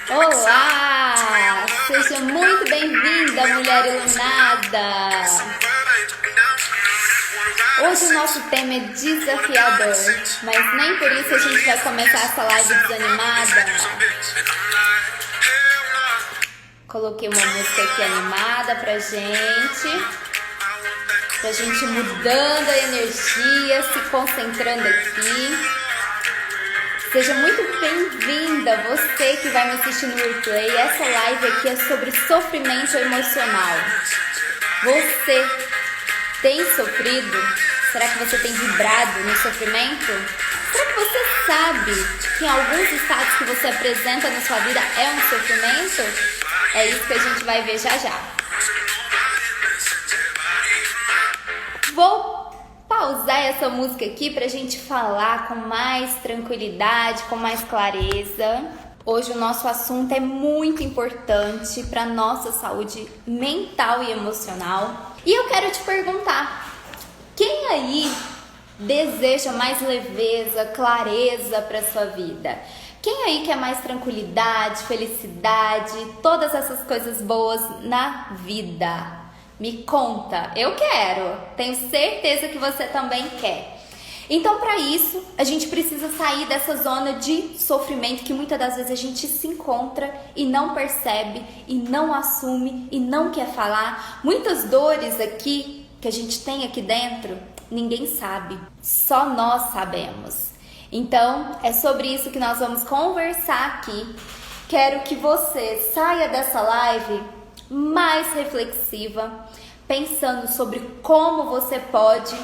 Olá! Seja muito bem-vinda, mulher iluminada! Hoje o nosso tema é desafiador, mas nem por isso a gente vai começar essa live desanimada. Coloquei uma música aqui animada pra gente mudando a energia, se concentrando aqui. Seja muito bem-vinda, você que vai me assistir no replay. Essa live aqui é sobre sofrimento emocional. Você tem sofrido? Será que você tem vibrado no sofrimento? Será que você sabe que em alguns estados que você apresenta na sua vida é um sofrimento? É isso que a gente vai ver já já. Vou pausar essa música aqui pra gente falar com mais tranquilidade, com mais clareza. Hoje o nosso assunto é muito importante para nossa saúde mental e emocional. E eu quero te perguntar, quem aí deseja mais leveza, clareza para sua vida? Quem aí quer mais tranquilidade, felicidade, todas essas coisas boas na vida? Me conta, eu quero, tenho certeza que você também quer. Então, para isso, a gente precisa sair dessa zona de sofrimento que muitas das vezes a gente se encontra e não percebe, e não assume, e não quer falar. Muitas dores aqui, que a gente tem aqui dentro, ninguém sabe, só nós sabemos. Então, é sobre isso que nós vamos conversar aqui. Quero que você saia dessa live mais reflexiva, pensando sobre como você pode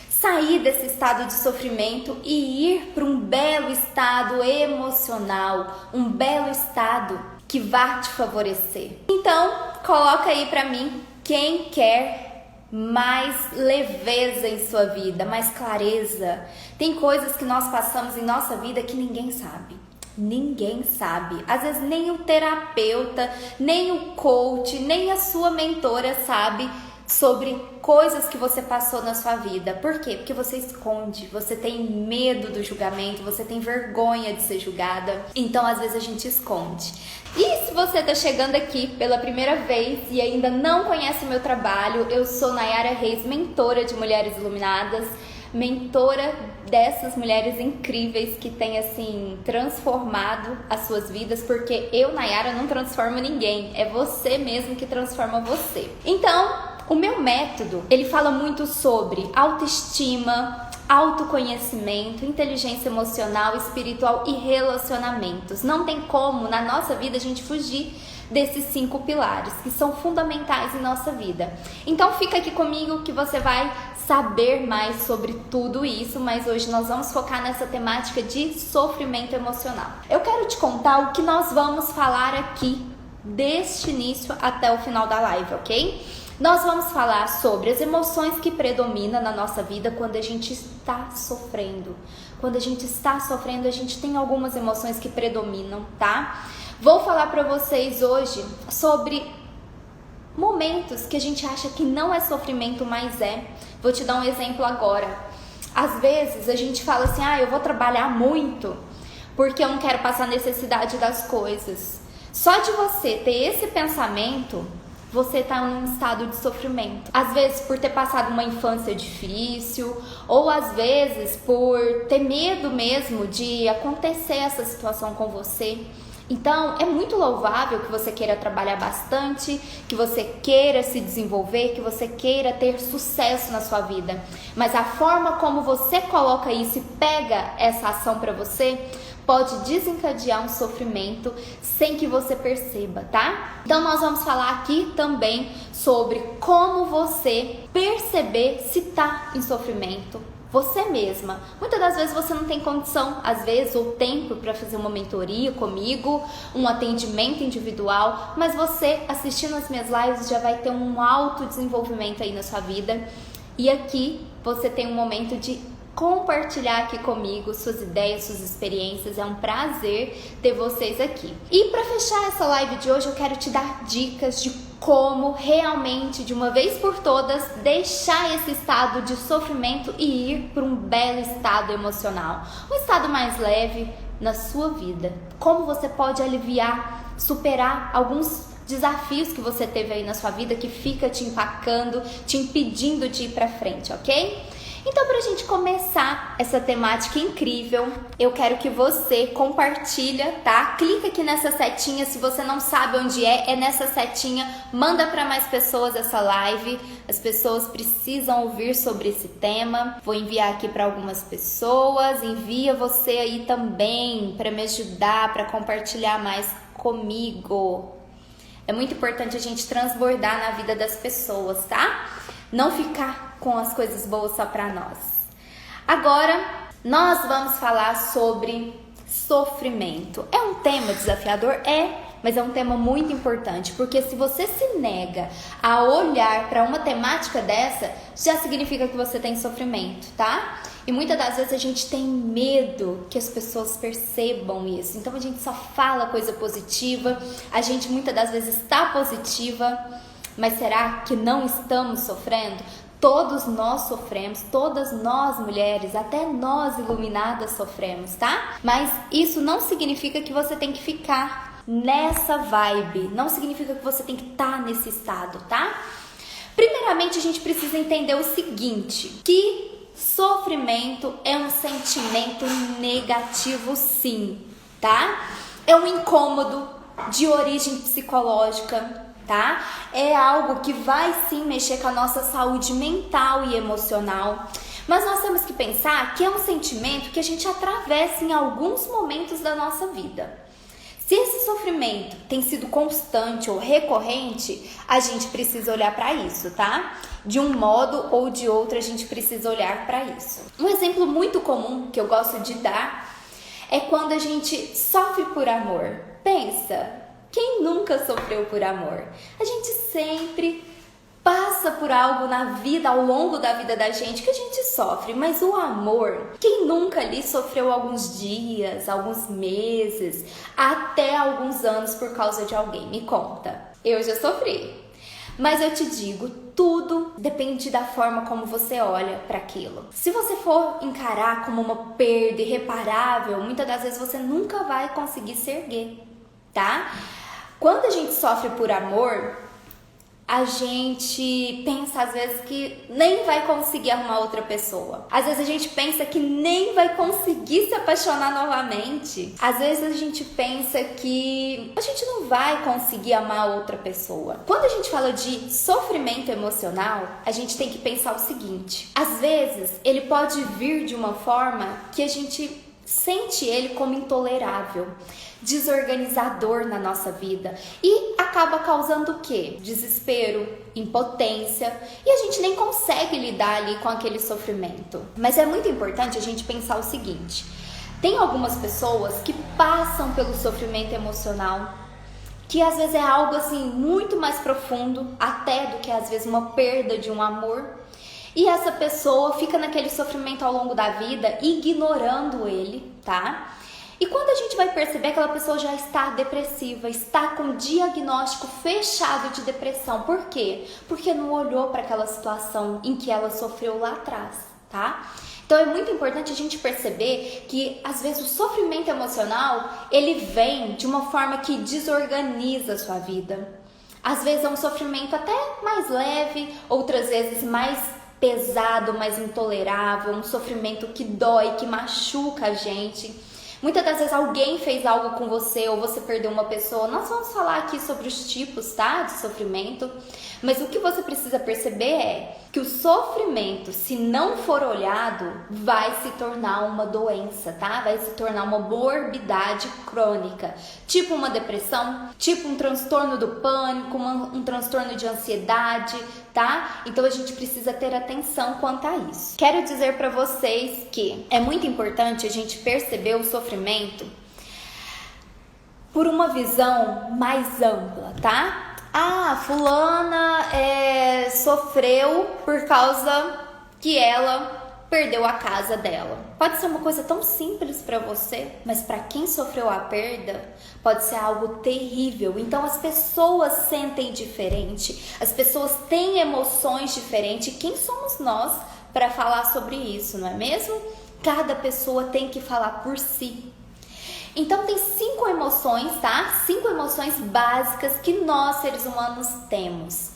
sair desse estado de sofrimento e ir para um belo estado emocional, um belo estado que vai te favorecer. Então, coloca aí para mim quem quer mais leveza em sua vida, mais clareza. Tem coisas que nós passamos em nossa vida que ninguém sabe. Ninguém sabe. Às vezes nem o terapeuta, nem o coach, nem a sua mentora sabe sobre coisas que você passou na sua vida. Por quê? Porque você esconde, você tem medo do julgamento, você tem vergonha de ser julgada. Então, às vezes a gente esconde. E se você está chegando aqui pela primeira vez e ainda não conhece o meu trabalho, eu sou Nayara Reis, mentora de Mulheres Iluminadas, mentora dessas mulheres incríveis que têm assim transformado as suas vidas, porque eu, Nayara, não transformo ninguém, é você mesmo que transforma você. Então, o meu método, ele fala muito sobre autoestima, autoconhecimento, inteligência emocional, espiritual e relacionamentos. Não tem como na nossa vida a gente fugir desses 5 pilares que são fundamentais em nossa vida. Então fica aqui comigo que você vai saber mais sobre tudo isso, mas hoje nós vamos focar nessa temática de sofrimento emocional. Eu quero te contar o que nós vamos falar aqui deste início até o final da live, ok? Nós vamos falar sobre as emoções que predominam na nossa vida quando a gente está sofrendo. Quando a gente está sofrendo, a gente tem algumas emoções que predominam, tá? Vou falar para vocês hoje sobre momentos que a gente acha que não é sofrimento, mas é. Vou te dar um exemplo agora. Às vezes a gente fala assim, eu vou trabalhar muito porque eu não quero passar necessidade das coisas. Só de você ter esse pensamento, você está em um estado de sofrimento. Às vezes por ter passado uma infância difícil, ou às vezes por ter medo mesmo de acontecer essa situação com você. Então, é muito louvável que você queira trabalhar bastante, que você queira se desenvolver, que você queira ter sucesso na sua vida. Mas a forma como você coloca isso e pega essa ação para você pode desencadear um sofrimento sem que você perceba, tá? Então, nós vamos falar aqui também sobre como você perceber se tá em sofrimento. Você mesma. Muitas das vezes você não tem condição, às vezes, ou tempo para fazer uma mentoria comigo, um atendimento individual, mas você assistindo as minhas lives já vai ter um autodesenvolvimento aí na sua vida. E aqui você tem um momento de compartilhar aqui comigo suas ideias, suas experiências. É um prazer ter vocês aqui. E para fechar essa live de hoje, eu quero te dar dicas de como realmente, de uma vez por todas, deixar esse estado de sofrimento e ir para um belo estado emocional. Um estado mais leve, na sua vida. Como você pode aliviar, superar alguns desafios que você teve aí na sua vida que fica te empacando, te impedindo de ir pra frente, ok? Então, pra gente começar essa temática incrível, eu quero que você compartilha, tá? Clica aqui nessa setinha, se você não sabe onde é nessa setinha, manda para mais pessoas essa live. As pessoas precisam ouvir sobre esse tema. Vou enviar aqui para algumas pessoas, envia você aí também para me ajudar, para compartilhar mais comigo. É muito importante a gente transbordar na vida das pessoas, tá? Não ficar com as coisas boas só para nós. Agora, nós vamos falar sobre sofrimento. É um tema desafiador? Mas é um tema muito importante, porque se você se nega a olhar para uma temática dessa, já significa que você tem sofrimento, tá? E muitas das vezes a gente tem medo que as pessoas percebam isso. Então a gente só fala coisa positiva, a gente muitas das vezes está positiva, mas será que não estamos sofrendo? Todos nós sofremos, todas nós mulheres, até nós iluminadas sofremos, tá? Mas isso não significa que você tem que ficar nessa vibe, não significa que você tem que estar nesse estado, tá? Primeiramente, a gente precisa entender o seguinte, que sofrimento é um sentimento negativo sim, tá? É um incômodo de origem psicológica, tá? É algo que vai sim mexer com a nossa saúde mental e emocional. Mas nós temos que pensar que é um sentimento que a gente atravessa em alguns momentos da nossa vida. Se esse sofrimento tem sido constante ou recorrente, a gente precisa olhar para isso, tá? De um modo ou de outro, a gente precisa olhar para isso. Um exemplo muito comum que eu gosto de dar é quando a gente sofre por amor. Pensa, quem nunca sofreu por amor? A gente sempre passa por algo na vida, ao longo da vida da gente, que a gente sofre. Mas o amor, quem nunca ali sofreu alguns dias, alguns meses, até alguns anos por causa de alguém? Me conta. Eu já sofri. Mas eu te digo, tudo depende da forma como você olha para aquilo. Se você for encarar como uma perda irreparável, muitas das vezes você nunca vai conseguir se erguer, tá? Quando a gente sofre por amor, a gente pensa às vezes que nem vai conseguir arrumar outra pessoa. Às vezes a gente pensa que nem vai conseguir se apaixonar novamente. Às vezes a gente pensa que a gente não vai conseguir amar outra pessoa. Quando a gente fala de sofrimento emocional, a gente tem que pensar o seguinte: às vezes ele pode vir de uma forma que a gente sente ele como intolerável, desorganizador na nossa vida e acaba causando o quê? Desespero, impotência, e a gente nem consegue lidar ali com aquele sofrimento. Mas é muito importante a gente pensar o seguinte: tem algumas pessoas que passam pelo sofrimento emocional, que às vezes é algo assim muito mais profundo até do que às vezes uma perda de um amor. E essa pessoa fica naquele sofrimento ao longo da vida, ignorando ele, tá? E quando a gente vai perceber, aquela pessoa já está depressiva, está com diagnóstico fechado de depressão. Por quê? Porque não olhou para aquela situação em que ela sofreu lá atrás, tá? Então é muito importante a gente perceber que às vezes o sofrimento emocional, ele vem de uma forma que desorganiza a sua vida. Às vezes é um sofrimento até mais leve, outras vezes mais pesado, mais intolerável, um sofrimento que dói, que machuca a gente. Muitas das vezes alguém fez algo com você ou você perdeu uma pessoa. Nós vamos falar aqui sobre os tipos, tá, de sofrimento. Mas o que você precisa perceber é que o sofrimento, se não for olhado, vai se tornar uma doença, tá? Vai se tornar uma morbidade crônica. Tipo uma depressão, tipo um transtorno do pânico, um transtorno de ansiedade, tá? Então a gente precisa ter atenção quanto a isso. Quero dizer para vocês que é muito importante a gente perceber o sofrimento por uma visão mais ampla, tá? Ah, fulana sofreu por causa que ela perdeu a casa dela. Pode ser uma coisa tão simples para você, mas para quem sofreu a perda, pode ser algo terrível. Então as pessoas sentem diferente, as pessoas têm emoções diferentes. Quem somos nós para falar sobre isso, não é mesmo? Cada pessoa tem que falar por si. Então tem 5 emoções, tá? 5 emoções básicas que nós, seres humanos, temos.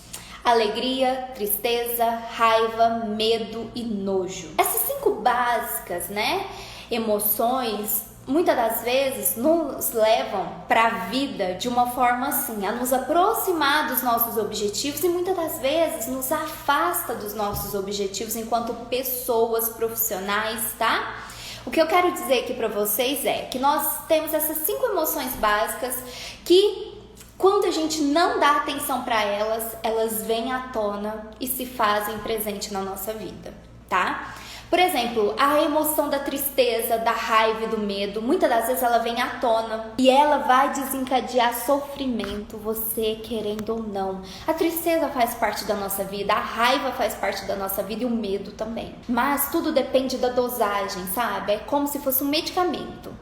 Alegria, tristeza, raiva, medo e nojo. Essas 5 básicas, né, emoções, muitas das vezes nos levam para a vida de uma forma assim, a nos aproximar dos nossos objetivos e muitas das vezes nos afasta dos nossos objetivos enquanto pessoas profissionais, tá? O que eu quero dizer aqui para vocês é que nós temos essas 5 emoções básicas que, quando a gente não dá atenção para elas, elas vêm à tona e se fazem presente na nossa vida, tá? Por exemplo, a emoção da tristeza, da raiva e do medo, muitas das vezes ela vem à tona e ela vai desencadear sofrimento, você querendo ou não. A tristeza faz parte da nossa vida, a raiva faz parte da nossa vida e o medo também. Mas tudo depende da dosagem, sabe? É como se fosse um medicamento.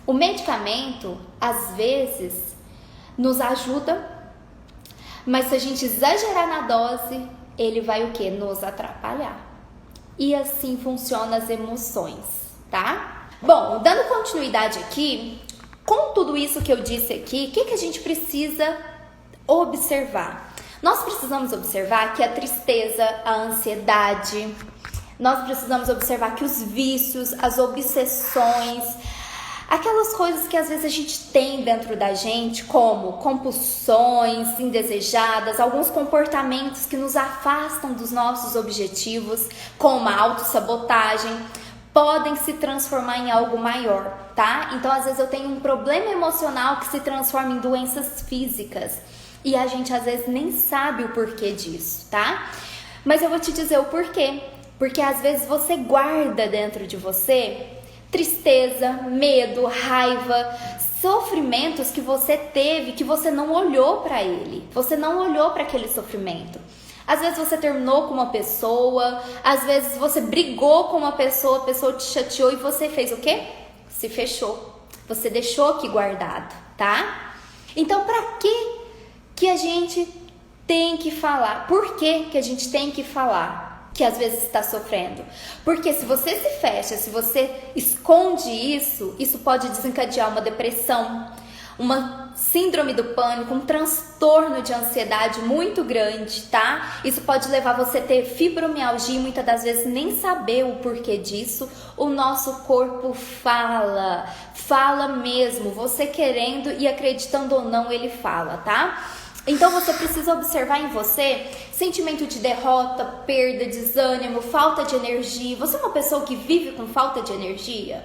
O medicamento, às vezes, nos ajuda, mas se a gente exagerar na dose, ele vai o quê? Nos atrapalhar. E assim funcionam as emoções, tá? Bom, dando continuidade aqui, com tudo isso que eu disse aqui, o que a gente precisa observar? Nós precisamos observar que a tristeza, a ansiedade, nós precisamos observar que os vícios, as obsessões, aquelas coisas que às vezes a gente tem dentro da gente, como compulsões indesejadas, alguns comportamentos que nos afastam dos nossos objetivos, como a autossabotagem, podem se transformar em algo maior, tá? Então, às vezes eu tenho um problema emocional que se transforma em doenças físicas e a gente às vezes nem sabe o porquê disso, tá? Mas eu vou te dizer o porquê. Porque às vezes você guarda dentro de você tristeza, medo, raiva, sofrimentos que você teve, que você não olhou para ele, você não olhou para aquele sofrimento. Às vezes você terminou com uma pessoa, às vezes você brigou com uma pessoa, a pessoa te chateou e você fez o quê? Se fechou, você deixou aqui guardado, tá? Então, para que a gente tem que falar? Por que a gente tem que falar que às vezes está sofrendo? Porque se você se fecha, se você esconde isso, isso pode desencadear uma depressão, uma síndrome do pânico, um transtorno de ansiedade muito grande, tá? Isso pode levar você a ter fibromialgia e muitas das vezes nem saber o porquê disso. O nosso corpo fala mesmo, você querendo e acreditando ou não, ele fala, tá? Então você precisa observar em você sentimento de derrota, perda, desânimo, falta de energia. Você é uma pessoa que vive com falta de energia?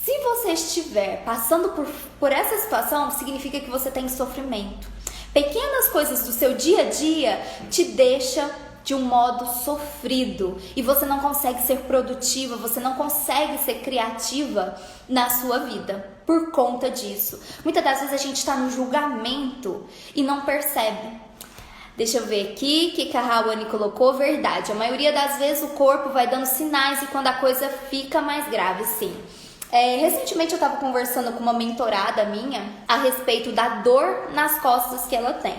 Se você estiver passando por essa situação, significa que você tem sofrimento. Pequenas coisas do seu dia a dia te deixam de um modo sofrido e você não consegue ser produtiva, você não consegue ser criativa na sua vida por conta disso. Muitas das vezes a gente está no julgamento e não percebe. Deixa eu ver aqui o que a Raoni colocou. Verdade, a maioria das vezes o corpo vai dando sinais e quando a coisa fica mais grave, sim. Recentemente eu estava conversando com uma mentorada minha a respeito da dor nas costas que ela tem.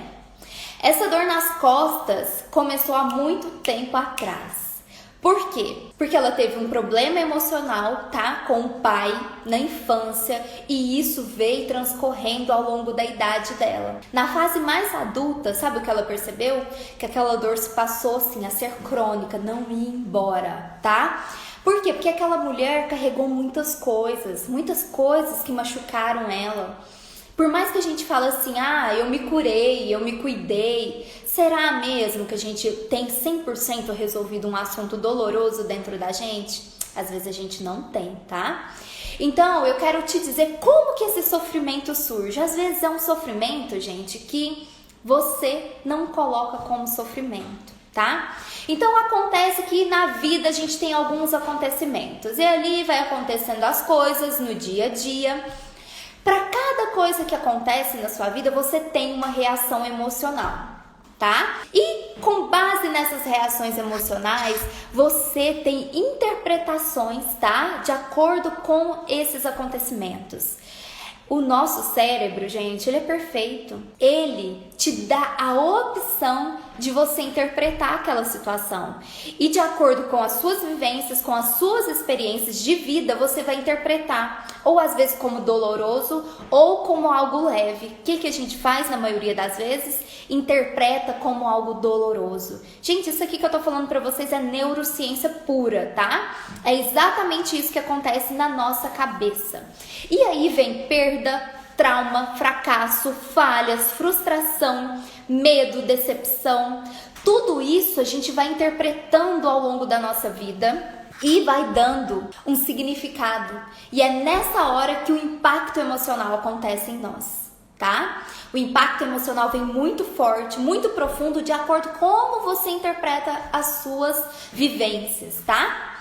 Essa dor nas costas começou há muito tempo atrás. Por quê? Porque ela teve um problema emocional, tá? Com o pai na infância e isso veio transcorrendo ao longo da idade dela. Na fase mais adulta, sabe o que ela percebeu? Que aquela dor se passou assim a ser crônica, não ia embora, tá? Por quê? Porque aquela mulher carregou muitas coisas que machucaram ela. Por mais que a gente fale assim, eu me curei, eu me cuidei, será mesmo que a gente tem 100% resolvido um assunto doloroso dentro da gente? Às vezes a gente não tem, tá? Então, eu quero te dizer como que esse sofrimento surge. Às vezes é um sofrimento, gente, que você não coloca como sofrimento, tá? Então, acontece que na vida a gente tem alguns acontecimentos e ali vai acontecendo as coisas no dia a dia. Para cada coisa que acontece na sua vida, você tem uma reação emocional, tá? E com base nessas reações emocionais, você tem interpretações, tá? De acordo com esses acontecimentos. O nosso cérebro, gente, ele é perfeito. Ele te dá a opção de você interpretar aquela situação. E de acordo com as suas vivências, com as suas experiências de vida, você vai interpretar, ou às vezes como doloroso, ou como algo leve. O que a gente faz na maioria das vezes? Interpreta como algo doloroso. Gente, isso aqui que eu tô falando pra vocês é neurociência pura, tá? É exatamente isso que acontece na nossa cabeça. E aí vem perda, trauma, fracasso, falhas, frustração, medo, decepção. Tudo isso a gente vai interpretando ao longo da nossa vida e vai dando um significado. E é nessa hora que o impacto emocional acontece em nós, tá? O impacto emocional vem muito forte, muito profundo, de acordo com como você interpreta as suas vivências, tá?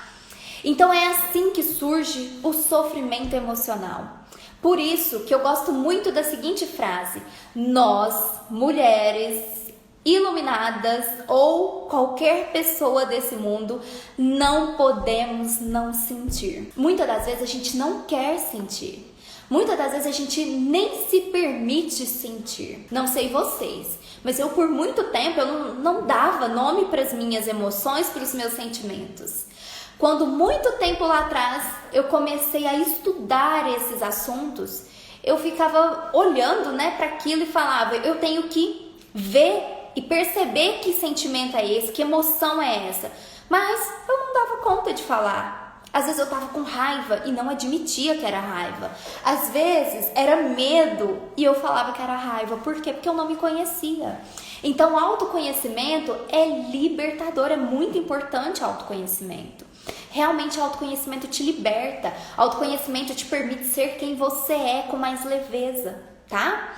Então é assim que surge o sofrimento emocional. Por isso que eu gosto muito da seguinte frase: nós, mulheres iluminadas ou qualquer pessoa desse mundo, não podemos não sentir. Muitas das vezes a gente não quer sentir. Muitas das vezes a gente nem se permite sentir. Não sei vocês, mas eu por muito tempo eu não dava nome para as minhas emoções, para os meus sentimentos. Quando muito tempo lá atrás eu comecei a estudar esses assuntos, eu ficava olhando, né, para aquilo e falava, eu tenho que ver e perceber que sentimento é esse, que emoção é essa. Mas eu não dava conta de falar. Às vezes eu tava com raiva e não admitia que era raiva. Às vezes era medo e eu falava que era raiva. Por quê? Porque eu não me conhecia. Então, o autoconhecimento é libertador, é muito importante o autoconhecimento. Realmente, o autoconhecimento te liberta. O autoconhecimento te permite ser quem você é com mais leveza, tá?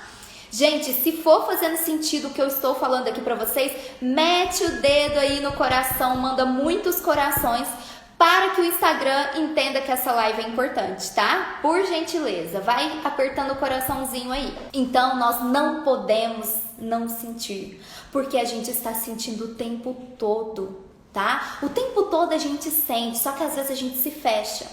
Gente, se for fazendo sentido o que eu estou falando aqui pra vocês, mete o dedo aí no coração, manda muitos corações para que o Instagram entenda que essa live é importante, tá? Por gentileza, vai apertando o coraçãozinho aí. Então, nós não podemos não sentir, porque a gente está sentindo o tempo todo, tá? O tempo todo a gente sente, só que às vezes a gente se fecha.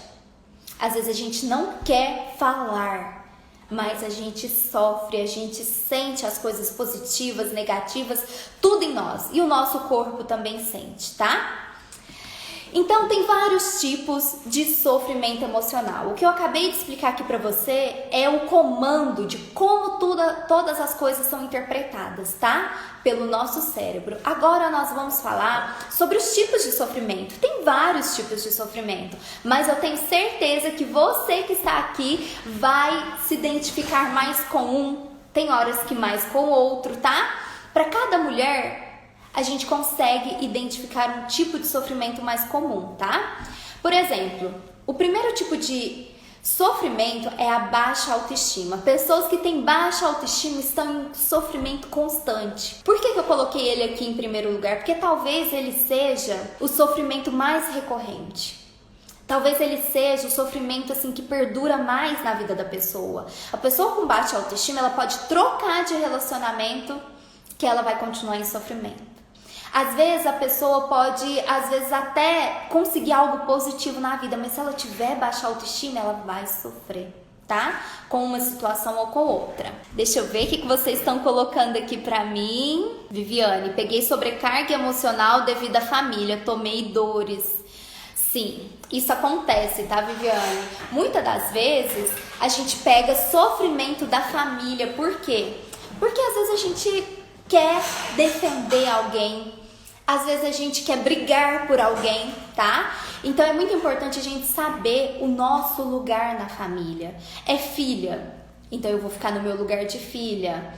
Às vezes a gente não quer falar, mas a gente sofre, a gente sente as coisas positivas, negativas, tudo em nós. E o nosso corpo também sente, tá? Então, tem vários tipos de sofrimento emocional. O que eu acabei de explicar aqui pra você é o comando de como todas as coisas são interpretadas, tá? Pelo nosso cérebro. Agora nós vamos falar sobre os tipos de sofrimento. Tem vários tipos de sofrimento, mas eu tenho certeza que você que está aqui vai se identificar mais com um, tem horas que mais com o outro, tá? Para cada mulher, a gente consegue identificar um tipo de sofrimento mais comum, tá? Por exemplo, o primeiro tipo de sofrimento é a baixa autoestima. Pessoas que têm baixa autoestima estão em sofrimento constante. Por que eu coloquei ele aqui em primeiro lugar? Porque talvez ele seja o sofrimento mais recorrente. Talvez ele seja o sofrimento assim que perdura mais na vida da pessoa. A pessoa com baixa autoestima, ela pode trocar de relacionamento que ela vai continuar em sofrimento. Às vezes a pessoa pode, às vezes até conseguir algo positivo na vida, mas se ela tiver baixa autoestima, ela vai sofrer, tá? Com uma situação ou com outra. Deixa eu ver o que vocês estão colocando aqui pra mim. Viviane, peguei sobrecarga emocional devido à família, tomei dores. Sim, isso acontece, tá, Viviane? Muitas das vezes a gente pega sofrimento da família. Por quê? Porque às vezes a gente quer defender alguém. Às vezes a gente quer brigar por alguém, tá? Então é muito importante a gente saber o nosso lugar na família. É filha, então eu vou ficar no meu lugar de filha.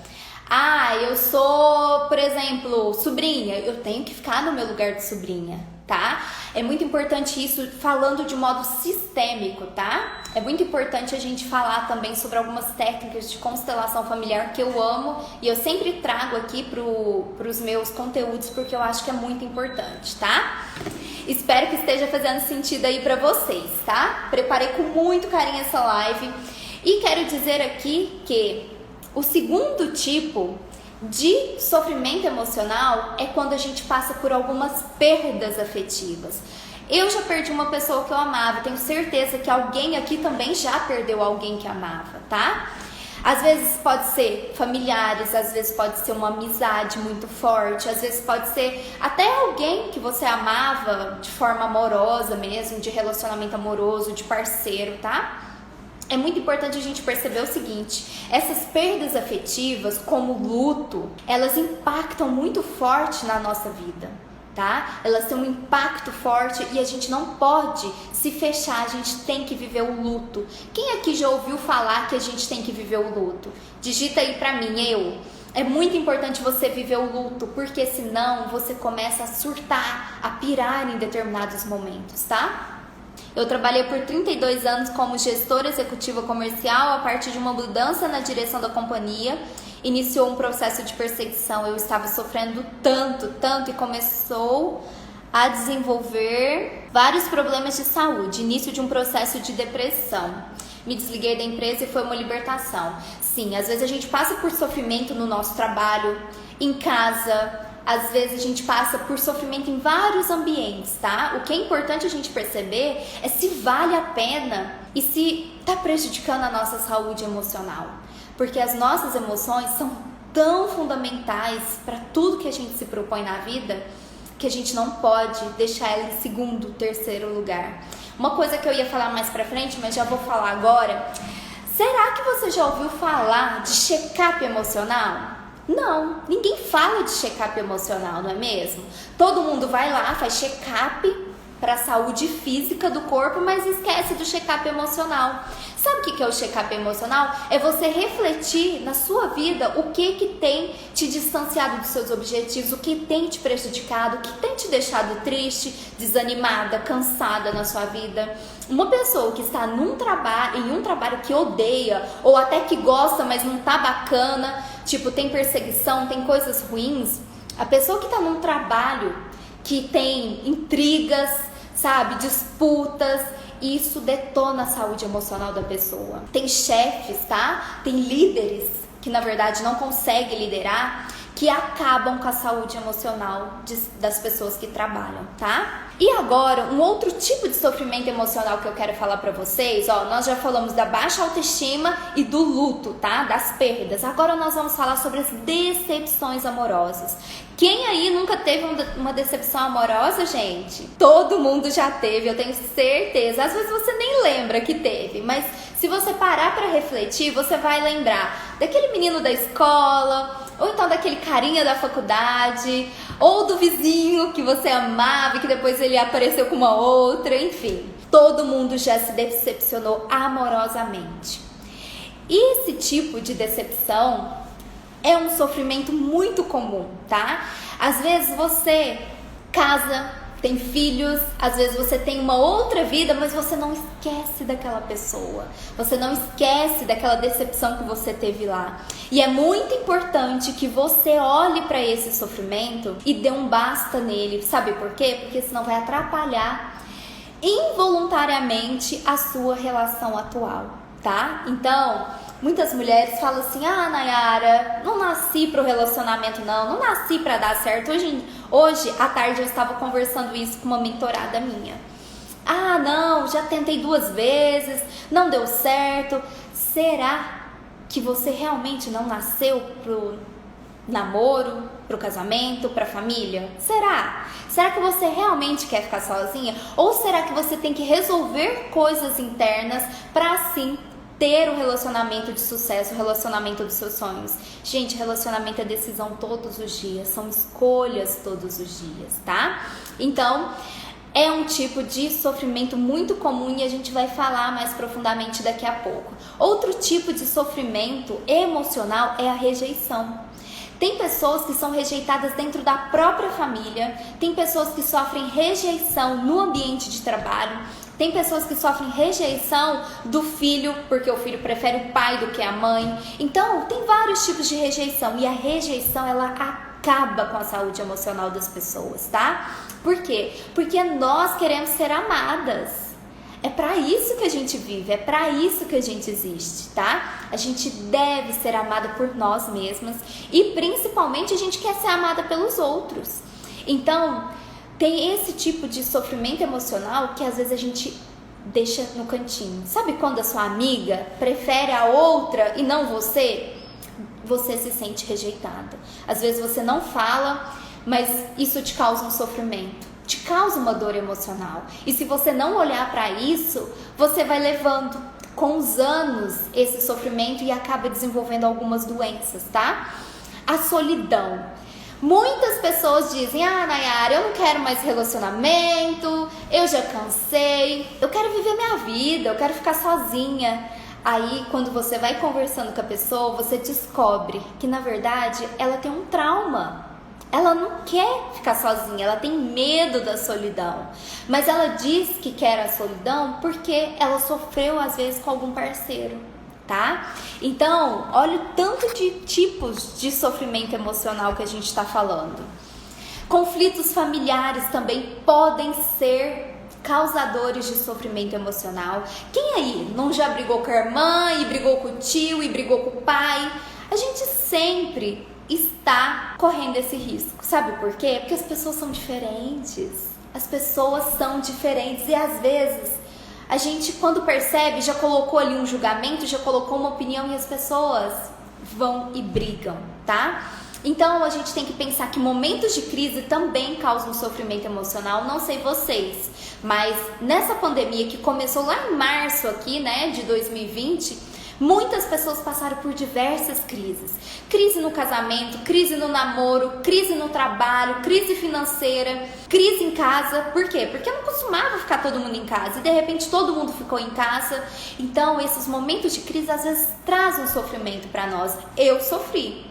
Ah, eu sou, por exemplo, sobrinha, eu tenho que ficar no meu lugar de sobrinha, tá? É muito importante isso falando de modo sistêmico, tá? É muito importante a gente falar também sobre algumas técnicas de constelação familiar que eu amo e eu sempre trago aqui pros meus conteúdos porque eu acho que é muito importante, tá? Espero que esteja fazendo sentido aí pra vocês, tá? Preparei com muito carinho essa live e quero dizer aqui que o segundo tipo de sofrimento emocional é quando a gente passa por algumas perdas afetivas. Eu já perdi uma pessoa que eu amava, tenho certeza que alguém aqui também já perdeu alguém que amava, tá? Às vezes pode ser familiares, às vezes pode ser uma amizade muito forte, às vezes pode ser até alguém que você amava de forma amorosa mesmo, de relacionamento amoroso, de parceiro, tá? É muito importante a gente perceber o seguinte: essas perdas afetivas, como luto, elas impactam muito forte na nossa vida, tá? Elas têm um impacto forte e a gente não pode se fechar, a gente tem que viver o luto. Quem aqui já ouviu falar que a gente tem que viver o luto? Digita aí pra mim, eu. É muito importante você viver o luto, porque senão você começa a surtar, a pirar em determinados momentos, tá? Eu trabalhei por 32 anos como gestora executiva comercial. A partir de uma mudança na direção da companhia, iniciou um processo de perseguição. Eu estava sofrendo tanto e começou a desenvolver vários problemas de saúde. Início de um processo de depressão. Me desliguei da empresa e foi uma libertação. Sim, às vezes a gente passa por sofrimento no nosso trabalho, em casa. Às vezes a gente passa por sofrimento em vários ambientes, tá? O que é importante a gente perceber é se vale a pena e se está prejudicando a nossa saúde emocional. Porque as nossas emoções são tão fundamentais para tudo que a gente se propõe na vida que a gente não pode deixar ela em segundo, terceiro lugar. Uma coisa que eu ia falar mais pra frente, mas já vou falar agora. Será que você já ouviu falar de check-up emocional? Não, ninguém fala de check-up emocional, não é mesmo? Todo mundo vai lá, faz check-up para a saúde física do corpo, mas esquece do check-up emocional. Sabe o que é o check-up emocional? É você refletir na sua vida o que tem te distanciado dos seus objetivos, o que tem te prejudicado, o que tem te deixado triste, desanimada, cansada na sua vida. Uma pessoa que está em um trabalho que odeia, ou até que gosta, mas não tá bacana, tipo, tem perseguição, tem coisas ruins. A pessoa que está num trabalho que tem intrigas, sabe, disputas, isso detona a saúde emocional da pessoa. Tem chefes, tá? Tem líderes que na verdade não conseguem liderar, que acabam com a saúde emocional das pessoas que trabalham, tá? E agora, um outro tipo de sofrimento emocional que eu quero falar pra vocês, ó, nós já falamos da baixa autoestima e do luto, tá? Das perdas. Agora nós vamos falar sobre as decepções amorosas. Quem aí nunca teve uma decepção amorosa, gente? Todo mundo já teve, eu tenho certeza. Às vezes você nem lembra que teve, mas se você parar pra refletir, você vai lembrar daquele menino da escola, ou então daquele carinha da faculdade, ou do vizinho que você amava e que depois ele apareceu com uma outra, enfim. Todo mundo já se decepcionou amorosamente. E esse tipo de decepção é um sofrimento muito comum, tá? Às vezes você casa, tem filhos, às vezes você tem uma outra vida, mas você não esquece daquela pessoa. Você não esquece daquela decepção que você teve lá. E é muito importante que você olhe para esse sofrimento e dê um basta nele. Sabe por quê? Porque senão vai atrapalhar involuntariamente a sua relação atual, tá? Então, muitas mulheres falam assim: ah, Nayara, não nasci pro relacionamento não nasci pra dar certo. Hoje à tarde eu estava conversando isso com uma mentorada minha. Ah, não, já tentei 2 vezes, não deu certo. Será que você realmente não nasceu pro namoro, pro casamento, pra família? Será? Será que você realmente quer ficar sozinha? Ou será que você tem que resolver coisas internas pra assim ter um relacionamento de sucesso, o relacionamento dos seus sonhos? Gente, relacionamento é decisão todos os dias, são escolhas todos os dias, tá? Então, é um tipo de sofrimento muito comum e a gente vai falar mais profundamente daqui a pouco. Outro tipo de sofrimento emocional é a rejeição. Tem pessoas que são rejeitadas dentro da própria família, tem pessoas que sofrem rejeição no ambiente de trabalho, tem pessoas que sofrem rejeição do filho, porque o filho prefere o pai do que a mãe. Então, tem vários tipos de rejeição e a rejeição, ela acaba com a saúde emocional das pessoas, tá? Por quê? Porque nós queremos ser amadas. É pra isso que a gente vive, é pra isso que a gente existe, tá? A gente deve ser amada por nós mesmas e principalmente a gente quer ser amada pelos outros. Então, tem esse tipo de sofrimento emocional que às vezes a gente deixa no cantinho. Sabe quando a sua amiga prefere a outra e não você? Você se sente rejeitada. Às vezes você não fala, mas isso te causa um sofrimento, te causa uma dor emocional. E se você não olhar para isso, você vai levando com os anos esse sofrimento e acaba desenvolvendo algumas doenças, tá? A solidão. Muitas pessoas dizem: ah, Nayara, eu não quero mais relacionamento, eu já cansei, eu quero viver minha vida, eu quero ficar sozinha. Aí, quando você vai conversando com a pessoa, você descobre que, na verdade, ela tem um trauma. Ela não quer ficar sozinha, ela tem medo da solidão. Mas ela diz que quer a solidão porque ela sofreu, às vezes, com algum parceiro, tá? Então, olha o tanto de tipos de sofrimento emocional que a gente está falando. Conflitos familiares também podem ser causadores de sofrimento emocional. Quem aí não já brigou com a irmã, e brigou com o tio, e brigou com o pai? A gente sempre está correndo esse risco. Sabe por quê? Porque as pessoas são diferentes. As pessoas são diferentes e às vezes a gente, quando percebe, já colocou ali um julgamento, já colocou uma opinião e as pessoas vão e brigam, tá? Então a gente tem que pensar que momentos de crise também causam sofrimento emocional. Não sei vocês, mas nessa pandemia que começou lá em março aqui, né, de 2020, muitas pessoas passaram por diversas crises. Crise no casamento, crise no namoro, crise no trabalho, crise financeira, crise em casa. Por quê? Porque não costumava ficar todo mundo em casa e de repente todo mundo ficou em casa. Então esses momentos de crise às vezes trazem um sofrimento para nós. Eu sofri.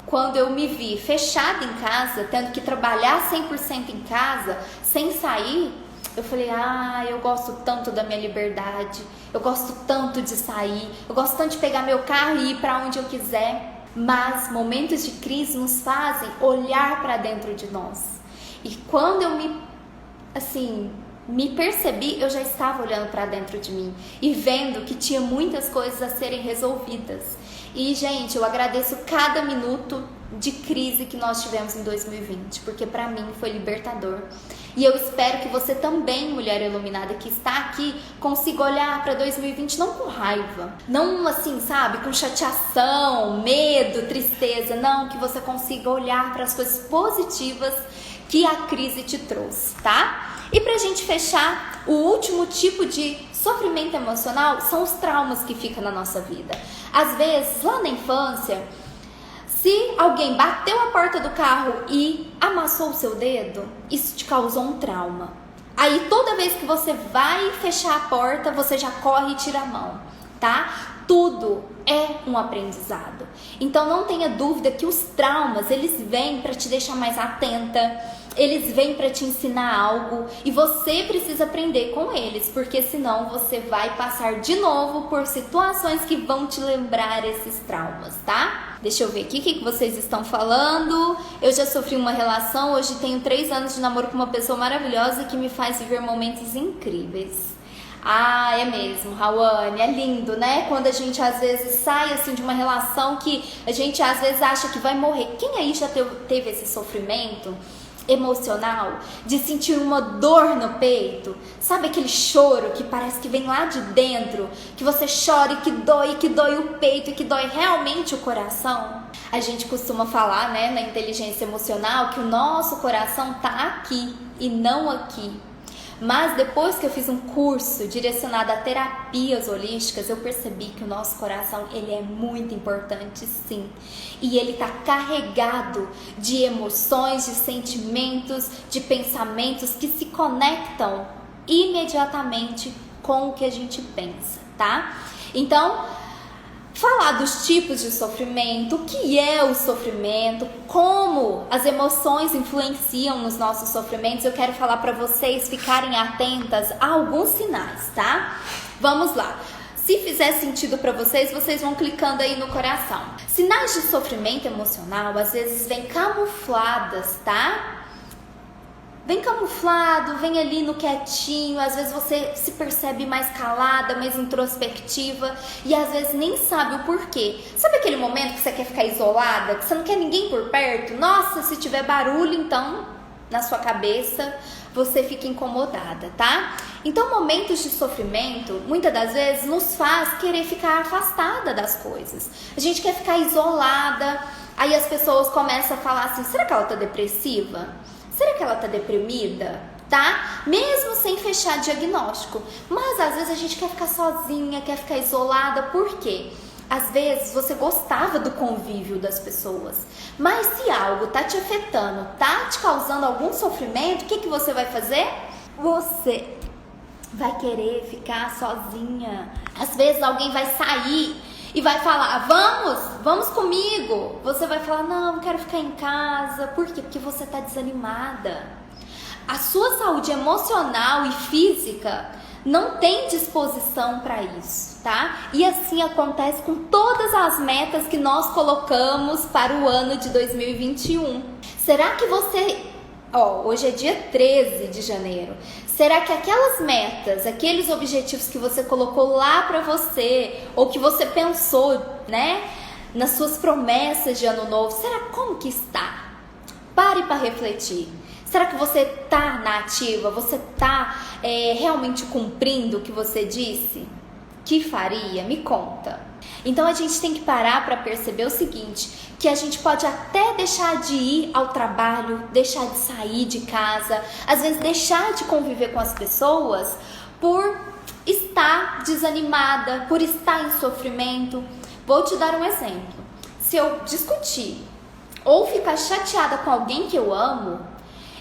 Quando eu me vi fechada em casa, tendo que trabalhar 100% em casa, sem sair, eu falei: ah, eu gosto tanto da minha liberdade, eu gosto tanto de sair, eu gosto tanto de pegar meu carro e ir para onde eu quiser. Mas momentos de crise nos fazem olhar para dentro de nós. E quando eu me percebi, eu já estava olhando para dentro de mim e vendo que tinha muitas coisas a serem resolvidas. E, gente, eu agradeço cada minuto de crise que nós tivemos em 2020, porque para mim foi libertador. E eu espero que você também, mulher iluminada que está aqui, consiga olhar para 2020 não com raiva, não assim, sabe, com chateação, medo, tristeza, não, que você consiga olhar para as coisas positivas que a crise te trouxe, tá? E pra gente fechar, o último tipo de sofrimento emocional são os traumas que ficam na nossa vida. Às vezes, lá na infância, se alguém bateu a porta do carro e amassou o seu dedo, isso te causou um trauma. Aí toda vez que você vai fechar a porta, você já corre e tira a mão, tá? Tudo é um aprendizado. Então não tenha dúvida que os traumas, eles vêm para te deixar mais atenta, eles vêm para te ensinar algo e você precisa aprender com eles, porque senão você vai passar de novo por situações que vão te lembrar esses traumas, tá? Deixa eu ver aqui o que vocês estão falando. Eu já sofri uma relação, hoje tenho 3 anos de namoro com uma pessoa maravilhosa que me faz viver momentos incríveis. Ah, é mesmo, Rawane, é lindo, né? Quando a gente às vezes sai assim de uma relação que a gente às vezes acha que vai morrer. Quem aí já teve esse sofrimento emocional de sentir uma dor no peito? Sabe aquele choro que parece que vem lá de dentro, que você chora e que dói o peito e que dói realmente o coração? A gente costuma falar, né, na inteligência emocional, que o nosso coração tá aqui e não aqui. Mas depois que eu fiz um curso direcionado a terapias holísticas, eu percebi que o nosso coração, ele é muito importante, sim. E ele está carregado de emoções, de sentimentos, de pensamentos que se conectam imediatamente com o que a gente pensa, tá? Então, falar dos tipos de sofrimento, o que é o sofrimento, como as emoções influenciam nos nossos sofrimentos, eu quero falar para vocês ficarem atentas a alguns sinais, tá? Vamos lá. Se fizer sentido para vocês, vocês vão clicando aí no coração. Sinais de sofrimento emocional, às vezes, vêm camufladas, tá? Vem camuflado, vem ali no quietinho, às vezes você se percebe mais calada, mais introspectiva e às vezes nem sabe o porquê. Sabe aquele momento que você quer ficar isolada, que você não quer ninguém por perto? Nossa, se tiver barulho, então, na sua cabeça, você fica incomodada, tá? Então, momentos de sofrimento, muitas das vezes, nos faz querer ficar afastada das coisas. A gente quer ficar isolada, aí as pessoas começam a falar assim, será que ela tá depressiva? Será que ela tá deprimida? Tá? Mesmo sem fechar diagnóstico. Mas às vezes a gente quer ficar sozinha, quer ficar isolada, por quê? Às vezes você gostava do convívio das pessoas, mas se algo tá te afetando, tá te causando algum sofrimento, o que que você vai fazer? Você vai querer ficar sozinha. Às vezes alguém vai sair e vai falar, vamos comigo. Você vai falar, não, quero ficar em casa. Por quê? Porque você tá desanimada. A sua saúde emocional e física não tem disposição para isso, tá? E assim acontece com todas as metas que nós colocamos para o ano de 2021. Será que você... hoje é dia 13 de janeiro. Será que aquelas metas, aqueles objetivos que você colocou lá para você, ou que você pensou, né, nas suas promessas de ano novo, será como que está? Pare para refletir. Será que você tá na ativa? Você tá realmente cumprindo o que você disse? Que faria? Me conta. Então a gente tem que parar para perceber o seguinte, que a gente pode até deixar de ir ao trabalho, deixar de sair de casa, às vezes deixar de conviver com as pessoas por estar desanimada, por estar em sofrimento. Vou te dar um exemplo. Se eu discutir ou ficar chateada com alguém que eu amo,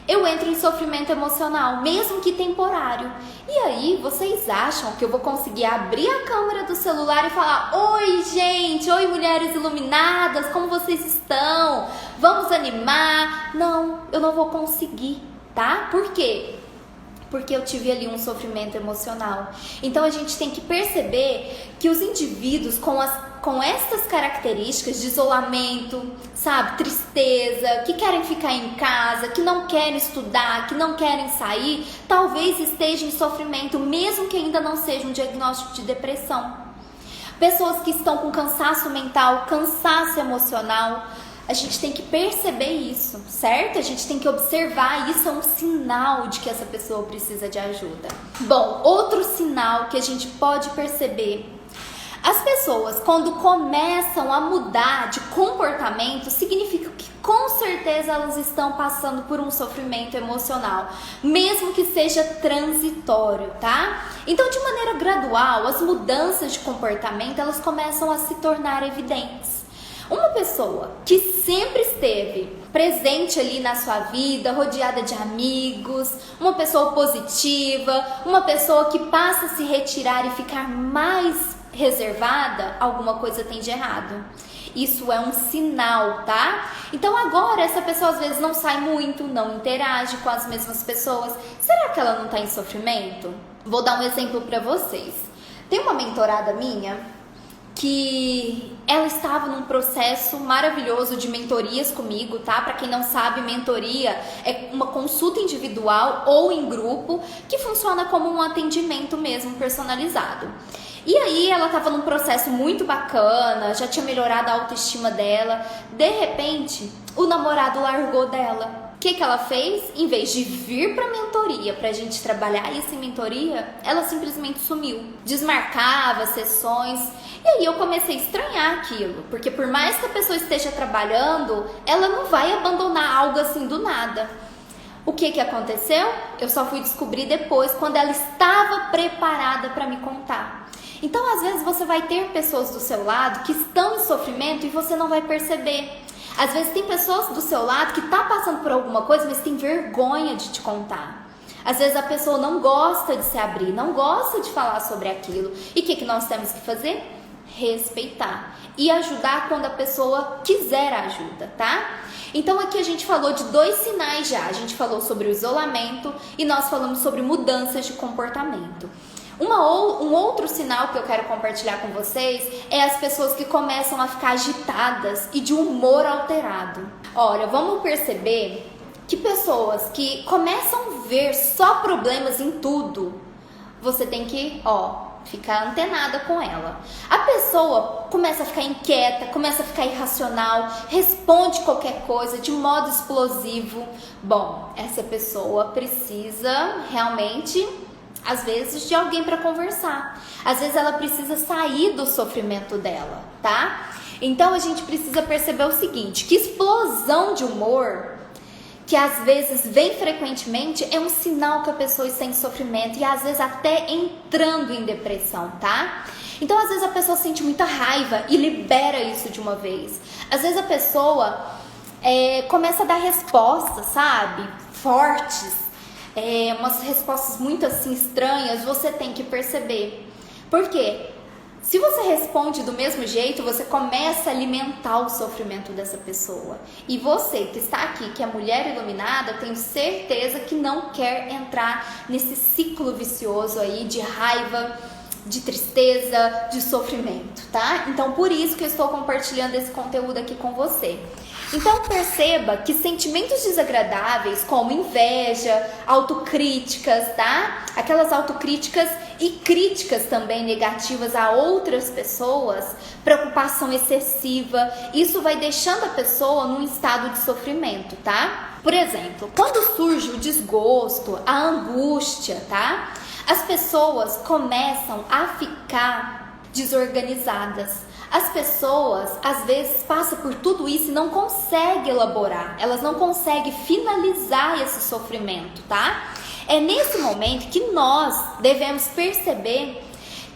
eu entro em sofrimento emocional, mesmo que temporário. E aí, vocês acham que eu vou conseguir abrir a câmera do celular e falar, oi gente, oi mulheres iluminadas, como vocês estão? Vamos animar? Não, eu não vou conseguir, tá? Por quê? Porque eu tive ali um sofrimento emocional. Então a gente tem que perceber que os indivíduos com estas características de isolamento, sabe, tristeza, que querem ficar em casa, que não querem estudar, que não querem sair, talvez estejam em sofrimento, mesmo que ainda não seja um diagnóstico de depressão. Pessoas que estão com cansaço mental, cansaço emocional, a gente tem que perceber isso, certo? A gente tem que observar, isso é um sinal de que essa pessoa precisa de ajuda. Bom, outro sinal que a gente pode perceber, as pessoas quando começam a mudar de comportamento, significa que com certeza elas estão passando por um sofrimento emocional, mesmo que seja transitório, tá? Então, de maneira gradual, as mudanças de comportamento, elas começam a se tornar evidentes. Uma pessoa que sempre esteve presente ali na sua vida, rodeada de amigos, uma pessoa positiva, uma pessoa que passa a se retirar e ficar mais reservada, alguma coisa tem de errado. Isso é um sinal, tá? Então agora essa pessoa às vezes não sai muito, não interage com as mesmas pessoas. Será que ela não está em sofrimento? Vou dar um exemplo para vocês. Tem uma mentorada minha que ela estava num processo maravilhoso de mentorias comigo, tá? Para quem não sabe, mentoria é uma consulta individual ou em grupo que funciona como um atendimento mesmo personalizado. E aí ela estava num processo muito bacana, já tinha melhorado a autoestima dela. De repente, o namorado largou dela. O que ela fez? Em vez de vir para mentoria, pra gente trabalhar isso em mentoria, ela simplesmente sumiu. Desmarcava sessões. E aí eu comecei a estranhar aquilo, porque por mais que a pessoa esteja trabalhando, ela não vai abandonar algo assim do nada. O que aconteceu? Eu só fui descobrir depois, quando ela estava preparada para me contar. Então, às vezes, você vai ter pessoas do seu lado que estão em sofrimento e você não vai perceber. Às vezes, tem pessoas do seu lado que estão passando por alguma coisa, mas tem vergonha de te contar. Às vezes, a pessoa não gosta de se abrir, não gosta de falar sobre aquilo. E o que nós temos que fazer? Respeitar e ajudar quando a pessoa quiser ajuda, tá? Então aqui a gente falou de 2 sinais já. A gente falou sobre o isolamento e nós falamos sobre mudanças de comportamento. Um outro sinal que eu quero compartilhar com vocês é as pessoas que começam a ficar agitadas e de humor alterado. Olha, vamos perceber que pessoas que começam a ver só problemas em tudo, você tem que, ficar antenada com ela. A pessoa começa a ficar inquieta, começa a ficar irracional, responde qualquer coisa de modo explosivo. Bom, essa pessoa precisa realmente Às vezes de alguém para conversar. Às vezes ela precisa sair do sofrimento dela, tá? Então a gente precisa perceber o seguinte, que explosão de humor, que às vezes vem frequentemente, é um sinal que a pessoa está em sofrimento e às vezes até entrando em depressão, tá? Então às vezes a pessoa sente muita raiva e libera isso de uma vez. Às vezes a pessoa começa a dar respostas, sabe? Fortes, umas respostas muito assim estranhas, você tem que perceber. Por quê? Se você responde do mesmo jeito, você começa a alimentar o sofrimento dessa pessoa. E você que está aqui, que é mulher iluminada, eu tenho certeza que não quer entrar nesse ciclo vicioso aí de raiva, de tristeza, de sofrimento, tá? Então, por isso que eu estou compartilhando esse conteúdo aqui com você. Então, perceba que sentimentos desagradáveis, como inveja, autocríticas, tá? Aquelas autocríticas e críticas também negativas a outras pessoas, preocupação excessiva, isso vai deixando a pessoa num estado de sofrimento, tá? Por exemplo, quando surge o desgosto, a angústia, tá? As pessoas começam a ficar desorganizadas. As pessoas, às vezes, passam por tudo isso e não conseguem elaborar. Elas não conseguem finalizar esse sofrimento, tá? É nesse momento que nós devemos perceber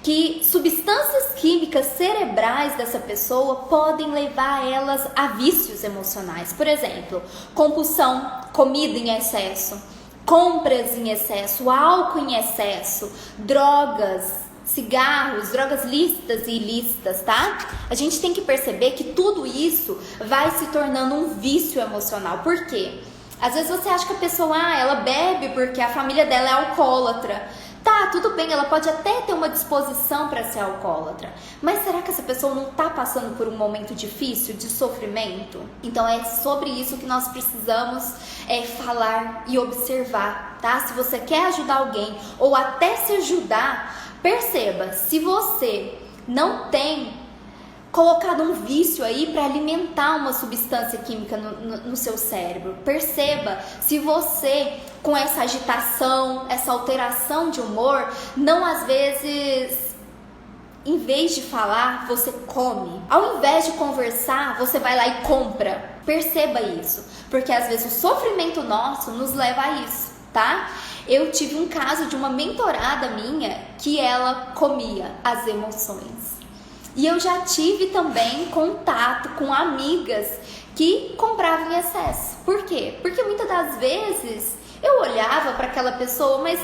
que substâncias químicas cerebrais dessa pessoa podem levar elas a vícios emocionais. Por exemplo, compulsão, comida em excesso, compras em excesso, álcool em excesso, drogas, cigarros, drogas lícitas e ilícitas, tá? A gente tem que perceber que tudo isso vai se tornando um vício emocional. Por quê? Às vezes você acha que a pessoa, ela bebe porque a família dela é alcoólatra. Tá, tudo bem, ela pode até ter uma disposição para ser alcoólatra, mas será que essa pessoa não está passando por um momento difícil, de sofrimento? Então é sobre isso que nós precisamos falar e observar, tá? Se você quer ajudar alguém ou até se ajudar, perceba, se você não tem colocado um vício aí para alimentar uma substância química no seu cérebro. Perceba se você, com essa agitação, essa alteração de humor, não às vezes, em vez de falar, você come. Ao invés de conversar, você vai lá e compra. Perceba isso, porque às vezes o sofrimento nosso nos leva a isso, tá? Eu tive um caso de uma mentorada minha que ela comia as emoções. E eu já tive também contato com amigas que compravam em excesso. Por quê? Porque muitas das vezes eu olhava para aquela pessoa, mas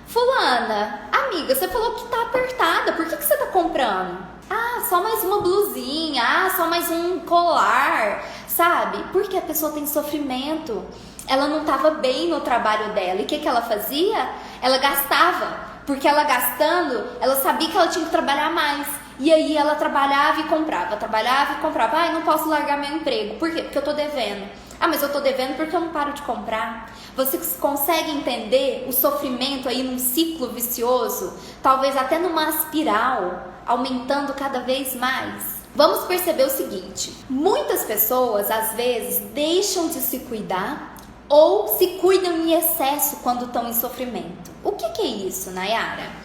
fulana, amiga, você falou que tá apertada, por que você tá comprando? Ah, só mais uma blusinha, só mais um colar, sabe? Porque a pessoa tem sofrimento. Ela não estava bem no trabalho dela. E o que ela fazia? Ela gastava. Porque ela gastando, ela sabia que ela tinha que trabalhar mais. E aí ela trabalhava e comprava, trabalhava e comprava. Ai, não posso largar meu emprego. Por quê? Porque eu tô devendo. Ah, mas eu tô devendo porque eu não paro de comprar. Você consegue entender o sofrimento aí num ciclo vicioso? Talvez até numa espiral, aumentando cada vez mais. Vamos perceber o seguinte. Muitas pessoas, às vezes, deixam de se cuidar ou se cuidam em excesso quando estão em sofrimento. O que é isso, Nayara?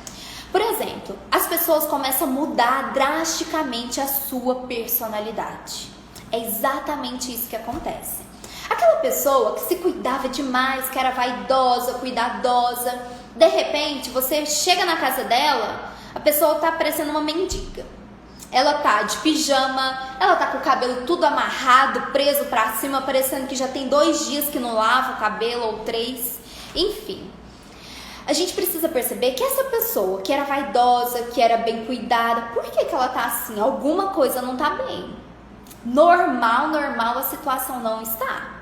Por exemplo, as pessoas começam a mudar drasticamente a sua personalidade. É exatamente isso que acontece. Aquela pessoa que se cuidava demais, que era vaidosa, cuidadosa, de repente você chega na casa dela, a pessoa tá parecendo uma mendiga. Ela tá de pijama, ela tá com o cabelo tudo amarrado, preso pra cima, parecendo que já tem 2 dias que não lava o cabelo, ou 3. Enfim, a gente precisa perceber que essa pessoa que era vaidosa, que era bem cuidada, por que ela tá assim? Alguma coisa não tá bem. Normal a situação não está.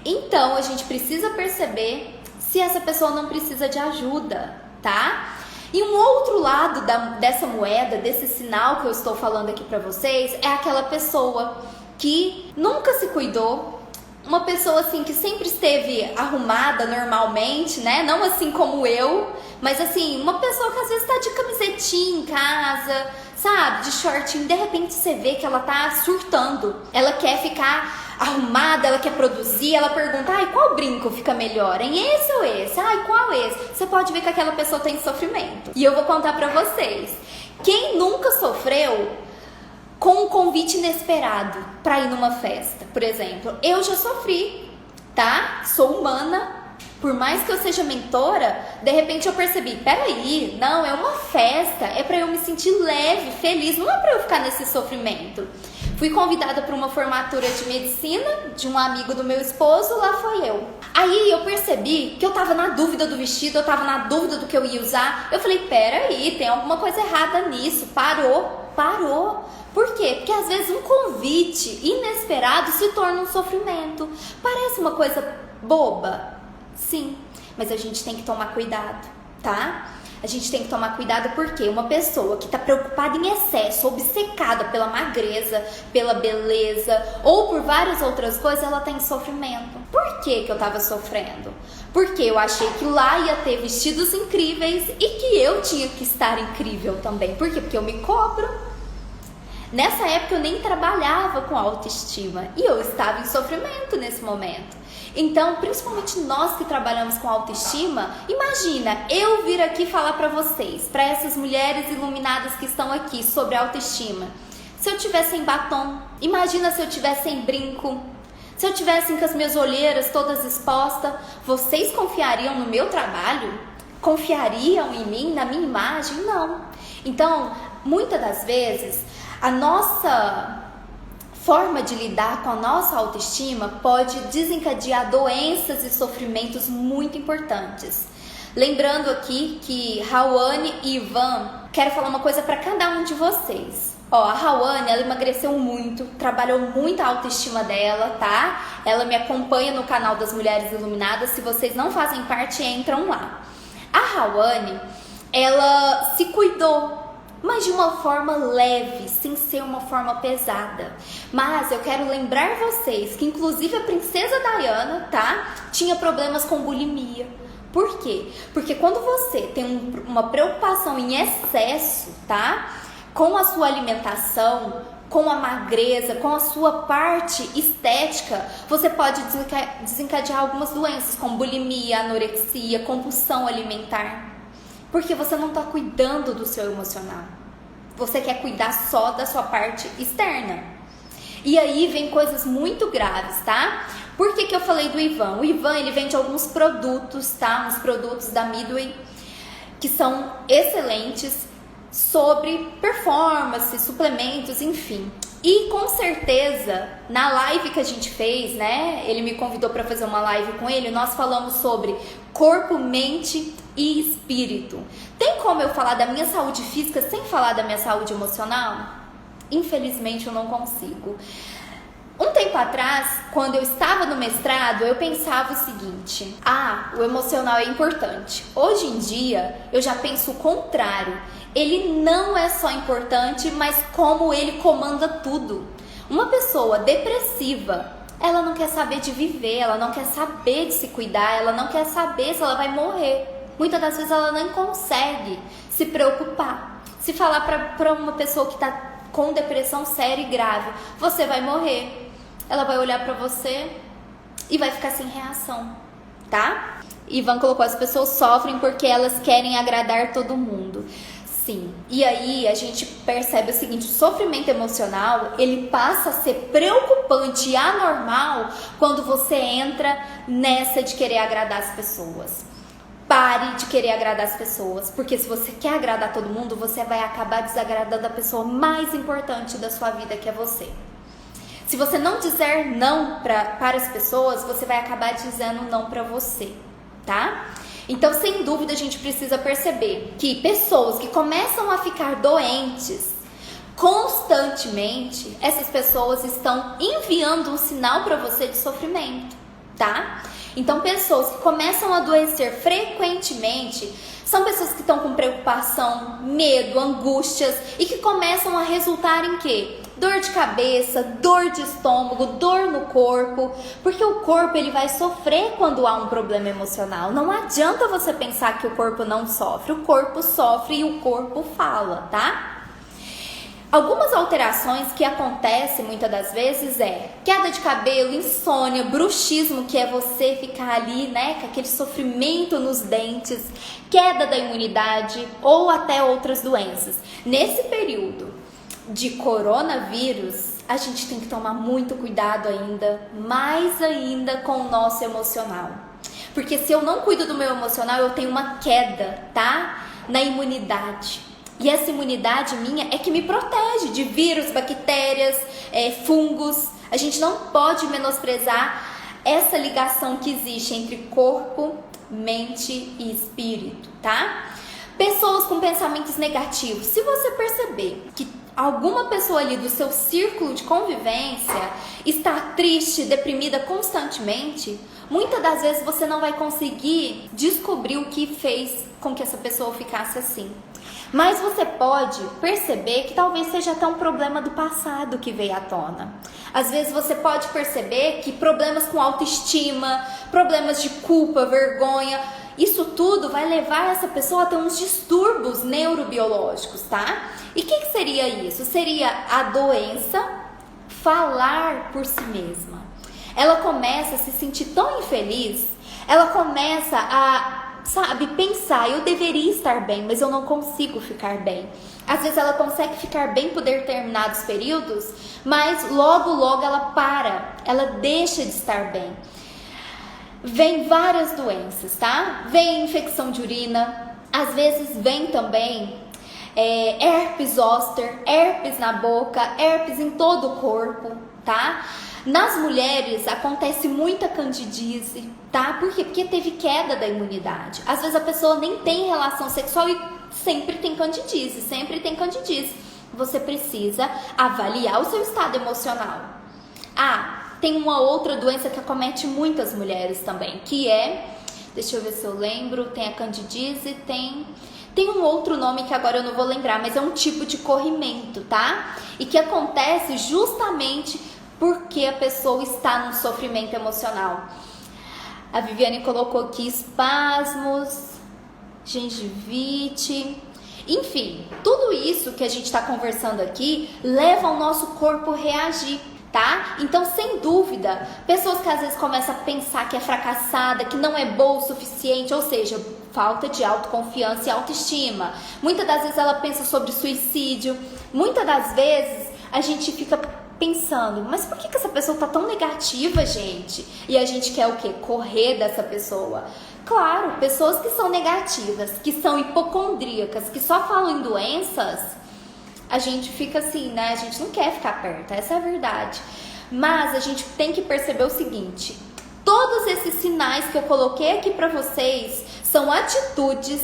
Então, a gente precisa perceber se essa pessoa não precisa de ajuda, tá? E um outro lado dessa moeda, desse sinal que eu estou falando aqui pra vocês, é aquela pessoa que nunca se cuidou, uma pessoa assim que sempre esteve arrumada normalmente, né? Não assim como eu, mas assim, uma pessoa que às vezes tá de camisetinha em casa, sabe? De shortinho, de repente você vê que ela tá surtando. Ela quer ficar arrumada, ela quer produzir, ela pergunta, ai, qual brinco fica melhor, em esse ou esse? Ai, qual esse? Você pode ver que aquela pessoa tem sofrimento. E eu vou contar pra vocês. Quem nunca sofreu com um convite inesperado pra ir numa festa, por exemplo? Eu já sofri, tá? Sou humana. Por mais que eu seja mentora, de repente eu percebi, peraí, não, é uma festa, é pra eu me sentir leve, feliz, não é pra eu ficar nesse sofrimento. Fui convidada para uma formatura de medicina de um amigo do meu esposo, lá foi eu. Aí eu percebi que eu tava na dúvida do vestido, eu tava na dúvida do que eu ia usar. Eu falei, peraí, tem alguma coisa errada nisso, parou. Por quê? Porque às vezes um convite inesperado se torna um sofrimento. Parece uma coisa boba. Sim, mas a gente tem que tomar cuidado, tá? A gente tem que tomar cuidado porque uma pessoa que está preocupada em excesso, obcecada pela magreza, pela beleza ou por várias outras coisas, ela tem sofrimento. Por que eu estava sofrendo? Porque eu achei que lá ia ter vestidos incríveis e que eu tinha que estar incrível também. Por quê? Porque eu me cobro. Nessa época eu nem trabalhava com autoestima e eu estava em sofrimento nesse momento. Então, principalmente nós que trabalhamos com autoestima, imagina eu vir aqui falar para vocês, para essas mulheres iluminadas que estão aqui sobre autoestima. Se eu tivesse sem batom, imagina se eu tivesse sem brinco, se eu tivesse com as minhas olheiras todas expostas, vocês confiariam no meu trabalho? Confiariam em mim, na minha imagem? Não. Então, muitas das vezes, a nossa forma de lidar com a nossa autoestima pode desencadear doenças e sofrimentos muito importantes. Lembrando aqui que Rawane e Ivan, quero falar uma coisa para cada um de vocês. Ó, a Rawane, ela emagreceu muito, trabalhou muito a autoestima dela, tá? Ela me acompanha no canal das Mulheres Iluminadas. Se vocês não fazem parte, entram lá. A Rawane, ela se cuidou, mas de uma forma leve, sem ser uma forma pesada. Mas eu quero lembrar vocês que inclusive a princesa Diana, tá? Tinha problemas com bulimia. Por quê? Porque quando você tem uma preocupação em excesso, tá? Com a sua alimentação, com a magreza, com a sua parte estética, você pode desencadear algumas doenças como bulimia, anorexia, compulsão alimentar. Porque você não está cuidando do seu emocional. Você quer cuidar só da sua parte externa. E aí vem coisas muito graves, tá? Por que eu falei do Ivan? O Ivan, ele vende alguns produtos, tá? Uns produtos da Midway que são excelentes sobre performance, suplementos, enfim. E com certeza, na live que a gente fez, né? Ele me convidou para fazer uma live com ele. Nós falamos sobre corpo, mente e espírito. Tem como eu falar da minha saúde física sem falar da minha saúde emocional? Infelizmente eu não consigo. Um tempo atrás, quando eu estava no mestrado, eu pensava o seguinte: o emocional é importante. Hoje em dia, eu já penso o contrário. Ele não é só importante, mas como ele comanda tudo. Uma pessoa depressiva, ela não quer saber de viver, ela não quer saber de se cuidar, ela não quer saber se ela vai morrer. Muitas das vezes ela nem consegue se preocupar. Se falar para uma pessoa que está com depressão séria e grave, você vai morrer, ela vai olhar para você e vai ficar sem reação, tá? Ivan colocou, as pessoas sofrem porque elas querem agradar todo mundo. Sim, e aí a gente percebe o seguinte: o sofrimento emocional, ele passa a ser preocupante e anormal quando você entra nessa de querer agradar as pessoas. Pare de querer agradar as pessoas, porque se você quer agradar todo mundo, você vai acabar desagradando a pessoa mais importante da sua vida, que é você. Se você não dizer não para as pessoas, você vai acabar dizendo não para você, tá? Então, sem dúvida, a gente precisa perceber que pessoas que começam a ficar doentes constantemente, essas pessoas estão enviando um sinal para você de sofrimento, tá? Então, pessoas que começam a adoecer frequentemente são pessoas que estão com preocupação, medo, angústias e que começam a resultar em quê? Dor de cabeça, dor de estômago, dor no corpo, porque o corpo ele vai sofrer quando há um problema emocional. Não adianta você pensar que o corpo não sofre, o corpo sofre e o corpo fala, tá? Algumas alterações que acontecem muitas das vezes é queda de cabelo, insônia, bruxismo, que é você ficar ali, né, com aquele sofrimento nos dentes, queda da imunidade ou até outras doenças. Nesse período de coronavírus, a gente tem que tomar muito cuidado ainda, mais ainda com o nosso emocional. Porque se eu não cuido do meu emocional, eu tenho uma queda, tá? Na imunidade. E essa imunidade minha é que me protege de vírus, bactérias, fungos. A gente não pode menosprezar essa ligação que existe entre corpo, mente e espírito, tá? Pessoas com pensamentos negativos. Se você perceber que alguma pessoa ali do seu círculo de convivência está triste, deprimida constantemente, muitas das vezes você não vai conseguir descobrir o que fez com que essa pessoa ficasse assim. Mas você pode perceber que talvez seja até um problema do passado que veio à tona. Às vezes você pode perceber que problemas com autoestima, problemas de culpa, vergonha, isso tudo vai levar essa pessoa a ter uns distúrbios neurobiológicos, tá? E o que seria isso? Seria a doença falar por si mesma. Ela começa a se sentir tão infeliz, ela começa a pensar, eu deveria estar bem, mas eu não consigo ficar bem. Às vezes ela consegue ficar bem por determinados períodos, mas logo ela para, ela deixa de estar bem. Vem várias doenças, tá? Vem infecção de urina, às vezes vem também herpes zoster, herpes na boca, herpes em todo o corpo, tá? Nas mulheres acontece muita candidíase, tá? Por quê? Porque teve queda da imunidade. Às vezes a pessoa nem tem relação sexual e sempre tem candidíase. Você precisa avaliar o seu estado emocional. Tem uma outra doença que acomete muitas mulheres também, que deixa eu ver se eu lembro, tem a candidíase, tem um outro nome que agora eu não vou lembrar, mas é um tipo de corrimento, tá? E que acontece justamente porque a pessoa está num sofrimento emocional. A Viviane colocou aqui espasmos, gengivite, enfim, tudo isso que a gente está conversando aqui leva o nosso corpo a reagir, tá? Então, sem dúvida, pessoas que às vezes começam a pensar que é fracassada, que não é boa o suficiente, ou seja, falta de autoconfiança e autoestima. Muitas das vezes ela pensa sobre suicídio, muitas das vezes a gente fica pensando, mas por que essa pessoa tá tão negativa, gente? E a gente quer o quê? Correr dessa pessoa. Claro, pessoas que são negativas, que são hipocondríacas, que só falam em doenças, a gente fica assim, né? A gente não quer ficar perto, essa é a verdade. Mas a gente tem que perceber o seguinte, todos esses sinais que eu coloquei aqui pra vocês são atitudes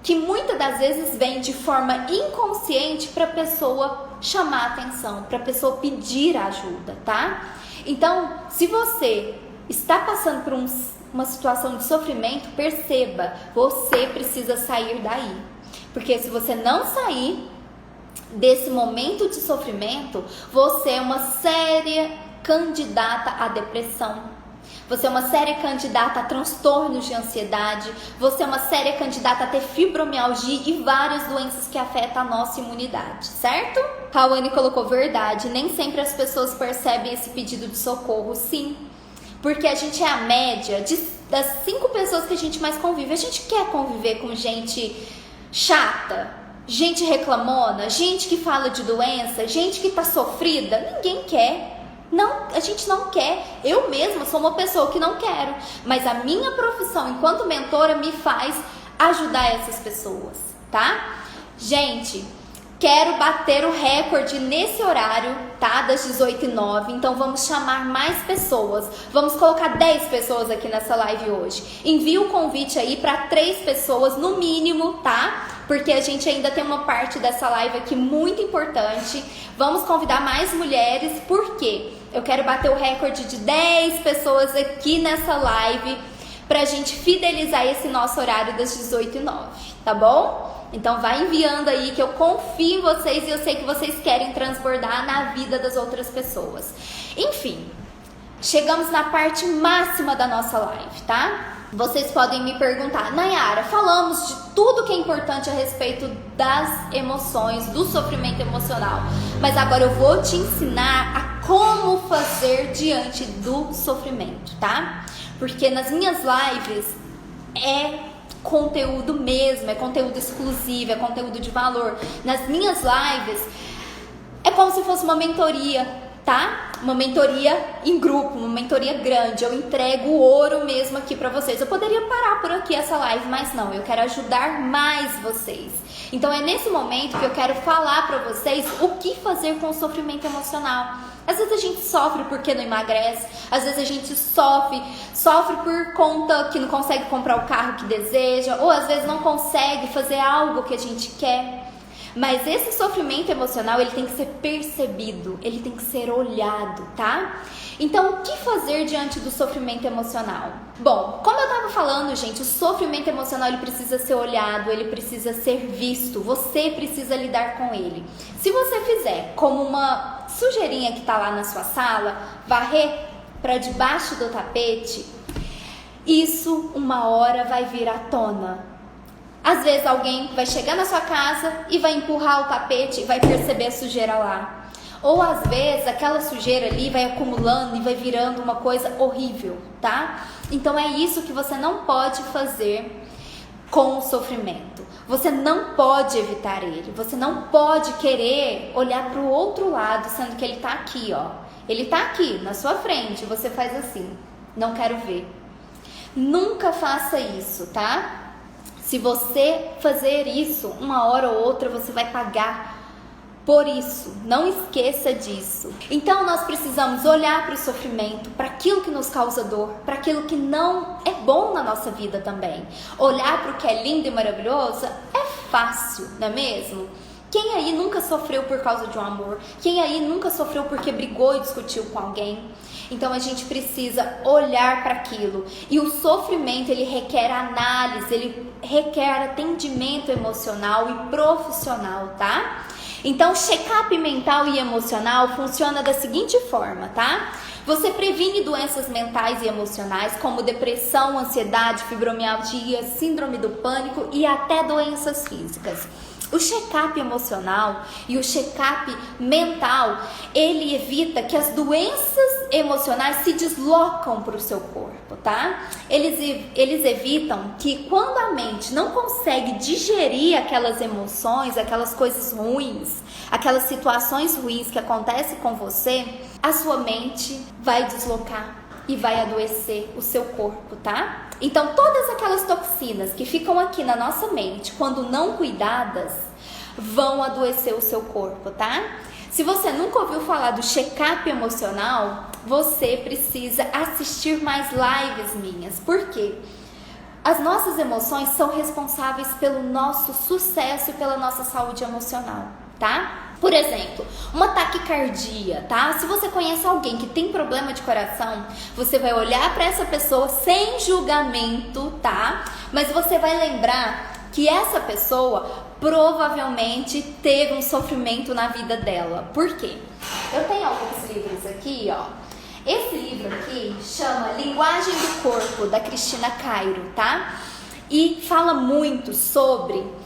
que muitas das vezes vêm de forma inconsciente para a pessoa chamar atenção, para a pessoa pedir ajuda, tá? Então, se você está passando por uma situação de sofrimento, perceba, você precisa sair daí. Porque se você não sair desse momento de sofrimento, você é uma séria candidata à depressão. Você é uma séria candidata a transtornos de ansiedade, você é uma séria candidata a ter fibromialgia e várias doenças que afetam a nossa imunidade, certo? Rawane colocou verdade, nem sempre as pessoas percebem esse pedido de socorro, sim. Porque a gente é a média das 5 pessoas que a gente mais convive. A gente quer conviver com gente chata, gente reclamona, gente que fala de doença, gente que tá sofrida. Ninguém quer. Não, a gente não quer. Eu mesma sou uma pessoa que não quero, mas a minha profissão enquanto mentora me faz ajudar essas pessoas, tá? Gente, quero bater o recorde nesse horário, tá? Das 18h09, então vamos chamar mais pessoas. Vamos colocar 10 pessoas aqui nessa live hoje. Envie o convite aí para 3 pessoas no mínimo, tá? Porque a gente ainda tem uma parte dessa live aqui muito importante. Vamos convidar mais mulheres, porque eu quero bater o recorde de 10 pessoas aqui nessa live pra gente fidelizar esse nosso horário das 18h09, tá bom? Então vai enviando aí que eu confio em vocês e eu sei que vocês querem transbordar na vida das outras pessoas. Enfim, chegamos na parte máxima da nossa live, tá? Vocês podem me perguntar, Nayara, falamos de tudo que é importante a respeito das emoções, do sofrimento emocional. Mas agora eu vou te ensinar a como fazer diante do sofrimento, tá? Porque nas minhas lives é conteúdo mesmo, é conteúdo exclusivo, é conteúdo de valor. Nas minhas lives é como se fosse uma mentoria, tá? Uma mentoria em grupo, uma mentoria grande. Eu entrego o ouro mesmo aqui pra vocês. Eu poderia parar por aqui essa live, mas não, eu quero ajudar mais vocês. Então é nesse momento que eu quero falar pra vocês o que fazer com o sofrimento emocional. Às vezes a gente sofre porque não emagrece, às vezes a gente sofre por conta que não consegue comprar o carro que deseja, ou às vezes não consegue fazer algo que a gente quer. Mas esse sofrimento emocional, ele tem que ser percebido, ele tem que ser olhado, tá? Então, o que fazer diante do sofrimento emocional? Bom, como eu tava falando, gente, o sofrimento emocional, ele precisa ser olhado, ele precisa ser visto, você precisa lidar com ele. Se você fizer como uma sujeirinha que tá lá na sua sala, varrer para debaixo do tapete, isso uma hora vai vir à tona. Às vezes alguém vai chegar na sua casa e vai empurrar o tapete e vai perceber a sujeira lá. Ou às vezes aquela sujeira ali vai acumulando e vai virando uma coisa horrível, tá? Então é isso que você não pode fazer com o sofrimento. Você não pode evitar ele. Você não pode querer olhar para o outro lado, sendo que ele tá aqui, ó. Ele tá aqui, na sua frente. Você faz assim, não quero ver. Nunca faça isso, tá? Se você fazer isso, uma hora ou outra você vai pagar por isso. Não esqueça disso. Então nós precisamos olhar para o sofrimento, para aquilo que nos causa dor, para aquilo que não é bom na nossa vida também. Olhar para o que é lindo e maravilhoso é fácil, não é mesmo? Quem aí nunca sofreu por causa de um amor? Quem aí nunca sofreu porque brigou e discutiu com alguém? Então a gente precisa olhar para aquilo. E o sofrimento, ele requer análise, ele requer atendimento emocional e profissional, tá? Então, check-up mental e emocional funciona da seguinte forma, tá? Você previne doenças mentais e emocionais como depressão, ansiedade, fibromialgia, síndrome do pânico e até doenças físicas. O check-up emocional e o check-up mental, ele evita que as doenças emocionais se deslocam para o seu corpo, tá? Eles evitam que quando a mente não consegue digerir aquelas emoções, aquelas coisas ruins, aquelas situações ruins que acontecem com você, a sua mente vai deslocar e vai adoecer o seu corpo, tá? Então, todas aquelas toxinas que ficam aqui na nossa mente, quando não cuidadas, vão adoecer o seu corpo, tá? Se você nunca ouviu falar do check-up emocional, você precisa assistir mais lives minhas. Por quê? As nossas emoções são responsáveis pelo nosso sucesso e pela nossa saúde emocional, tá? Por exemplo, uma taquicardia, tá? Se você conhece alguém que tem problema de coração, você vai olhar para essa pessoa sem julgamento, tá? Mas você vai lembrar que essa pessoa provavelmente teve um sofrimento na vida dela. Por quê? Eu tenho alguns livros aqui, ó. Esse livro aqui chama Linguagem do Corpo, da Cristina Cairo, tá? E fala muito sobre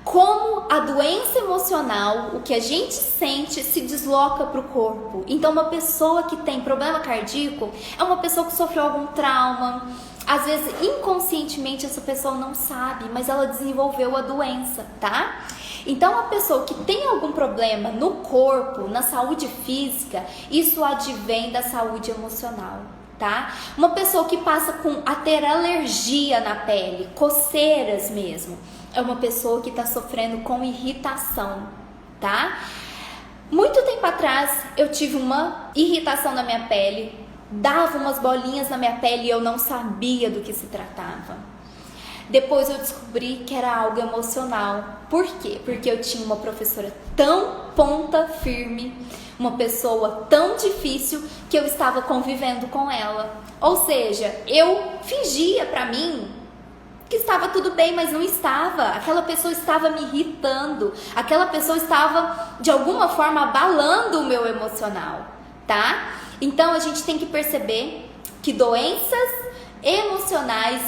como a doença emocional, o que a gente sente, se desloca para o corpo. Então, uma pessoa que tem problema cardíaco é uma pessoa que sofreu algum trauma. Às vezes, inconscientemente, essa pessoa não sabe, mas ela desenvolveu a doença, tá? Então, a pessoa que tem algum problema no corpo, na saúde física, isso advém da saúde emocional, tá? Uma pessoa que passa a ter alergia na pele, coceiras mesmo, é uma pessoa que está sofrendo com irritação, tá? Muito tempo atrás, eu tive uma irritação na minha pele, dava umas bolinhas na minha pele e eu não sabia do que se tratava. Depois eu descobri que era algo emocional. Por quê? Porque eu tinha uma professora tão ponta firme, uma pessoa tão difícil, que eu estava convivendo com ela. Ou seja, eu fingia pra mim que estava tudo bem, mas não estava. Aquela pessoa estava me irritando. Aquela pessoa estava, de alguma forma, abalando o meu emocional, tá? Então, a gente tem que perceber que doenças emocionais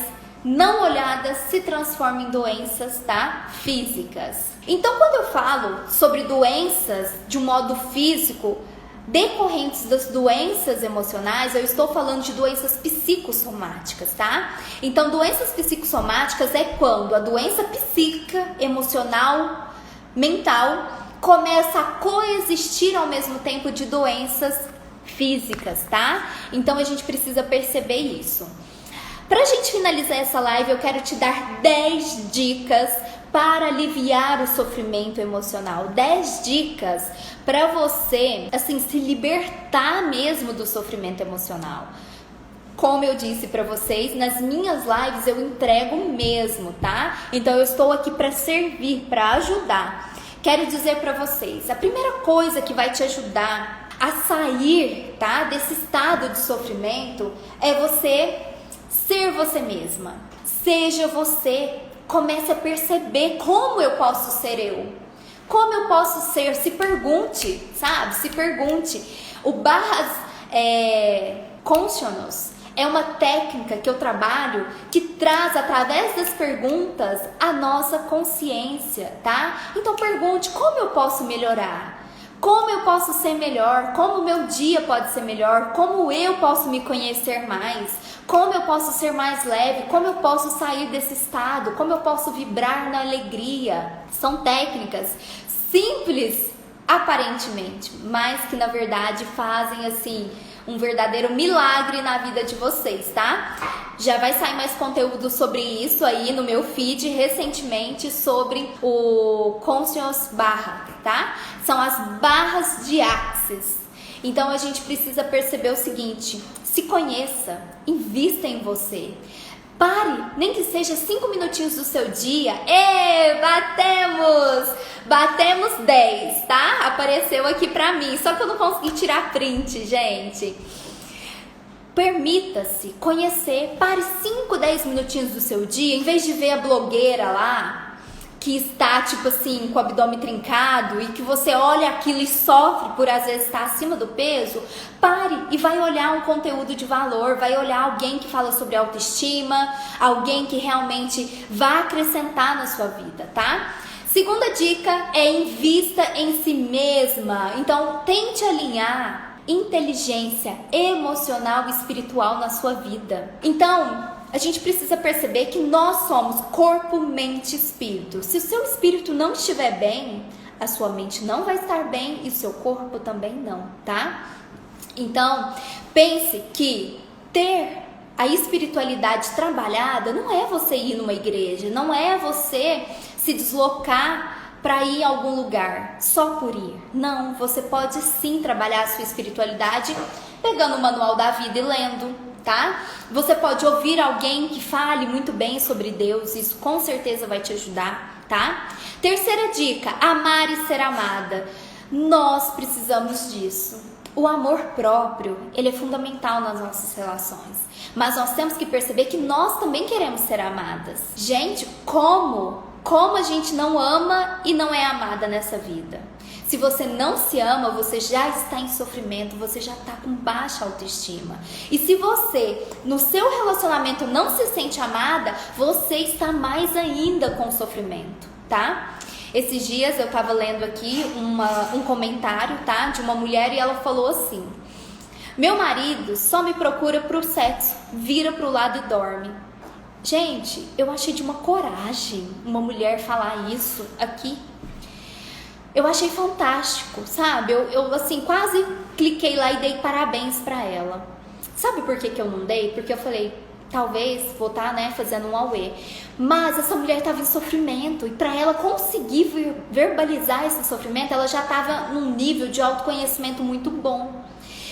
não olhadas se transformam em doenças, tá? Físicas. Então, quando eu falo sobre doenças de um modo físico, decorrentes das doenças emocionais, eu estou falando de doenças psicossomáticas, tá? Então, doenças psicossomáticas é quando a doença psíquica, emocional, mental, começa a coexistir ao mesmo tempo de doenças físicas, tá? Então, a gente precisa perceber isso. Pra gente finalizar essa live, eu quero te dar 10 dicas para aliviar o sofrimento emocional. 10 dicas para você, assim, se libertar mesmo do sofrimento emocional. Como eu disse para vocês, nas minhas lives eu entrego mesmo, tá? Então eu estou aqui para servir, para ajudar. Quero dizer para vocês, a primeira coisa que vai te ajudar a sair, tá, desse estado de sofrimento é você ser você mesma. Seja você. Comece a perceber como eu posso ser eu. Como eu posso ser? Se pergunte, sabe? Se pergunte. O Barras Consciousness é uma técnica que eu trabalho que traz através das perguntas a nossa consciência, tá? Então pergunte, como eu posso melhorar? Como eu posso ser melhor? Como o meu dia pode ser melhor? Como eu posso me conhecer mais? Como eu posso ser mais leve? Como eu posso sair desse estado? Como eu posso vibrar na alegria? São técnicas simples, aparentemente, mas que na verdade fazem assim um verdadeiro milagre na vida de vocês, tá? Já vai sair mais conteúdo sobre isso aí no meu feed recentemente sobre o Conscious Barra, tá? São as barras de Axis. Então a gente precisa perceber o seguinte: se conheça, invista em você. Pare, nem que seja 5 minutinhos do seu dia. Batemos 10, tá? Apareceu aqui pra mim, só que eu não consegui tirar print, gente. Permita-se conhecer. Pare 5, 10 minutinhos do seu dia, em vez de ver a blogueira lá que está, tipo assim, com o abdômen trincado e que você olha aquilo e sofre por às vezes estar acima do peso. Pare e vai olhar um conteúdo de valor, vai olhar alguém que fala sobre autoestima, alguém que realmente vai acrescentar na sua vida, tá? Segunda dica é invista em si mesma. Então, tente alinhar inteligência emocional e espiritual na sua vida. Então, a gente precisa perceber que nós somos corpo, mente e espírito. Se o seu espírito não estiver bem, a sua mente não vai estar bem e o seu corpo também não, tá? Então, pense que ter a espiritualidade trabalhada não é você ir numa igreja, não é você se deslocar para ir a algum lugar só por ir. Não, você pode sim trabalhar a sua espiritualidade pegando o manual da vida e lendo, tá? Você pode ouvir alguém que fale muito bem sobre Deus, isso com certeza vai te ajudar, tá? Terceira dica, amar e ser amada. Nós precisamos disso. O amor próprio, ele é fundamental nas nossas relações, mas nós temos que perceber que nós também queremos ser amadas. Gente, como a gente não ama e não é amada nessa vida? Se você não se ama, você já está em sofrimento, você já está com baixa autoestima. E se você, no seu relacionamento, não se sente amada, você está mais ainda com sofrimento, tá? Esses dias eu estava lendo aqui um comentário, tá? De uma mulher e ela falou assim: meu marido só me procura pro sexo, vira pro lado e dorme. Gente, eu achei de uma coragem uma mulher falar isso aqui. Eu achei fantástico, sabe? Eu assim, quase cliquei lá e dei parabéns pra ela. Sabe por que eu não dei? Porque eu falei, talvez vou estar, né, fazendo um auê. Mas essa mulher estava em sofrimento e pra ela conseguir verbalizar esse sofrimento, ela já estava num nível de autoconhecimento muito bom.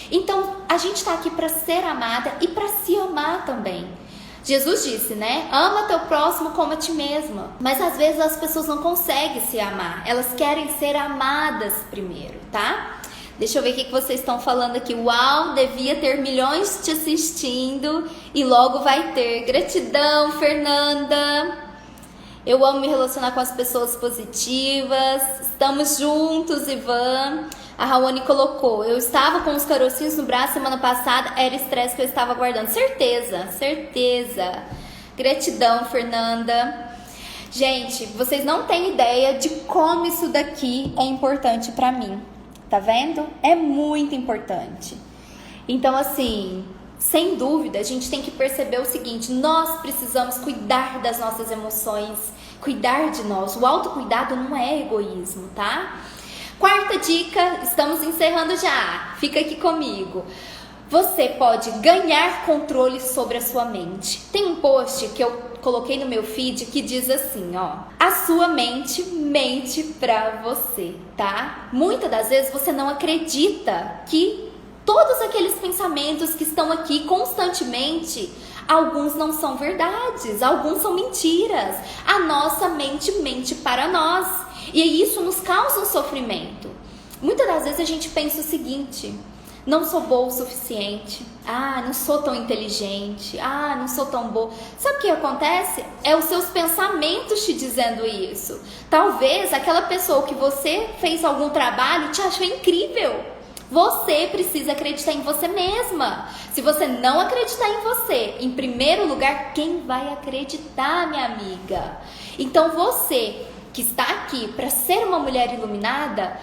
Então, a gente tá aqui pra ser amada e pra se amar também. Jesus disse, né? Ama teu próximo como a ti mesma. Mas às vezes as pessoas não conseguem se amar. Elas querem ser amadas primeiro, tá? Deixa eu ver o que vocês estão falando aqui. Uau, devia ter milhões te assistindo e logo vai ter. Gratidão, Fernanda. Eu amo me relacionar com as pessoas positivas. Estamos juntos, Ivan. A Raoni colocou, eu estava com os carocinhos no braço semana passada, era estresse que eu estava guardando. Certeza, certeza. Gratidão, Fernanda. Gente, vocês não têm ideia de como isso daqui é importante pra mim. Tá vendo? É muito importante. Então, assim, sem dúvida, a gente tem que perceber o seguinte: nós precisamos cuidar das nossas emoções, cuidar de nós. O autocuidado não é egoísmo, tá? Quarta dica, estamos encerrando já. Fica aqui comigo. Você pode ganhar controle sobre a sua mente. Tem um post que eu coloquei no meu feed que diz assim, ó: a sua mente mente pra você, tá? Muitas das vezes você não acredita que todos aqueles pensamentos que estão aqui constantemente, alguns não são verdades, alguns são mentiras. A nossa mente mente para nós e isso nos causa um sofrimento. Muitas das vezes a gente pensa o seguinte: não sou boa o suficiente, não sou tão inteligente, não sou tão boa. Sabe o que acontece? É os seus pensamentos te dizendo isso. Talvez aquela pessoa que você fez algum trabalho te achou incrível. Você precisa acreditar em você mesma. Se você não acreditar em você, em primeiro lugar, quem vai acreditar, minha amiga? Então você que está aqui para ser uma mulher iluminada,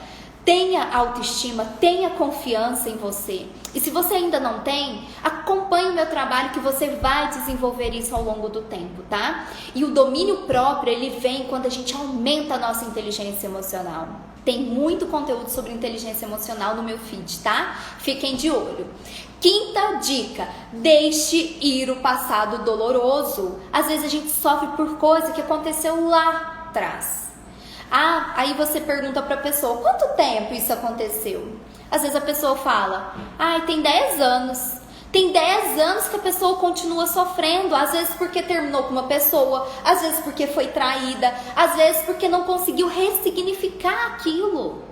tenha autoestima, tenha confiança em você. E se você ainda não tem, acompanhe o meu trabalho que você vai desenvolver isso ao longo do tempo, tá? E o domínio próprio, ele vem quando a gente aumenta a nossa inteligência emocional. Tem muito conteúdo sobre inteligência emocional no meu feed, tá? Fiquem de olho. Quinta dica: deixe ir o passado doloroso. Às vezes a gente sofre por coisa que aconteceu lá atrás. Aí você pergunta pra pessoa: quanto tempo isso aconteceu? Às vezes a pessoa fala: tem 10 anos. Tem 10 anos que a pessoa continua sofrendo. Às vezes porque terminou com uma pessoa, às vezes porque foi traída, às vezes porque não conseguiu ressignificar aquilo.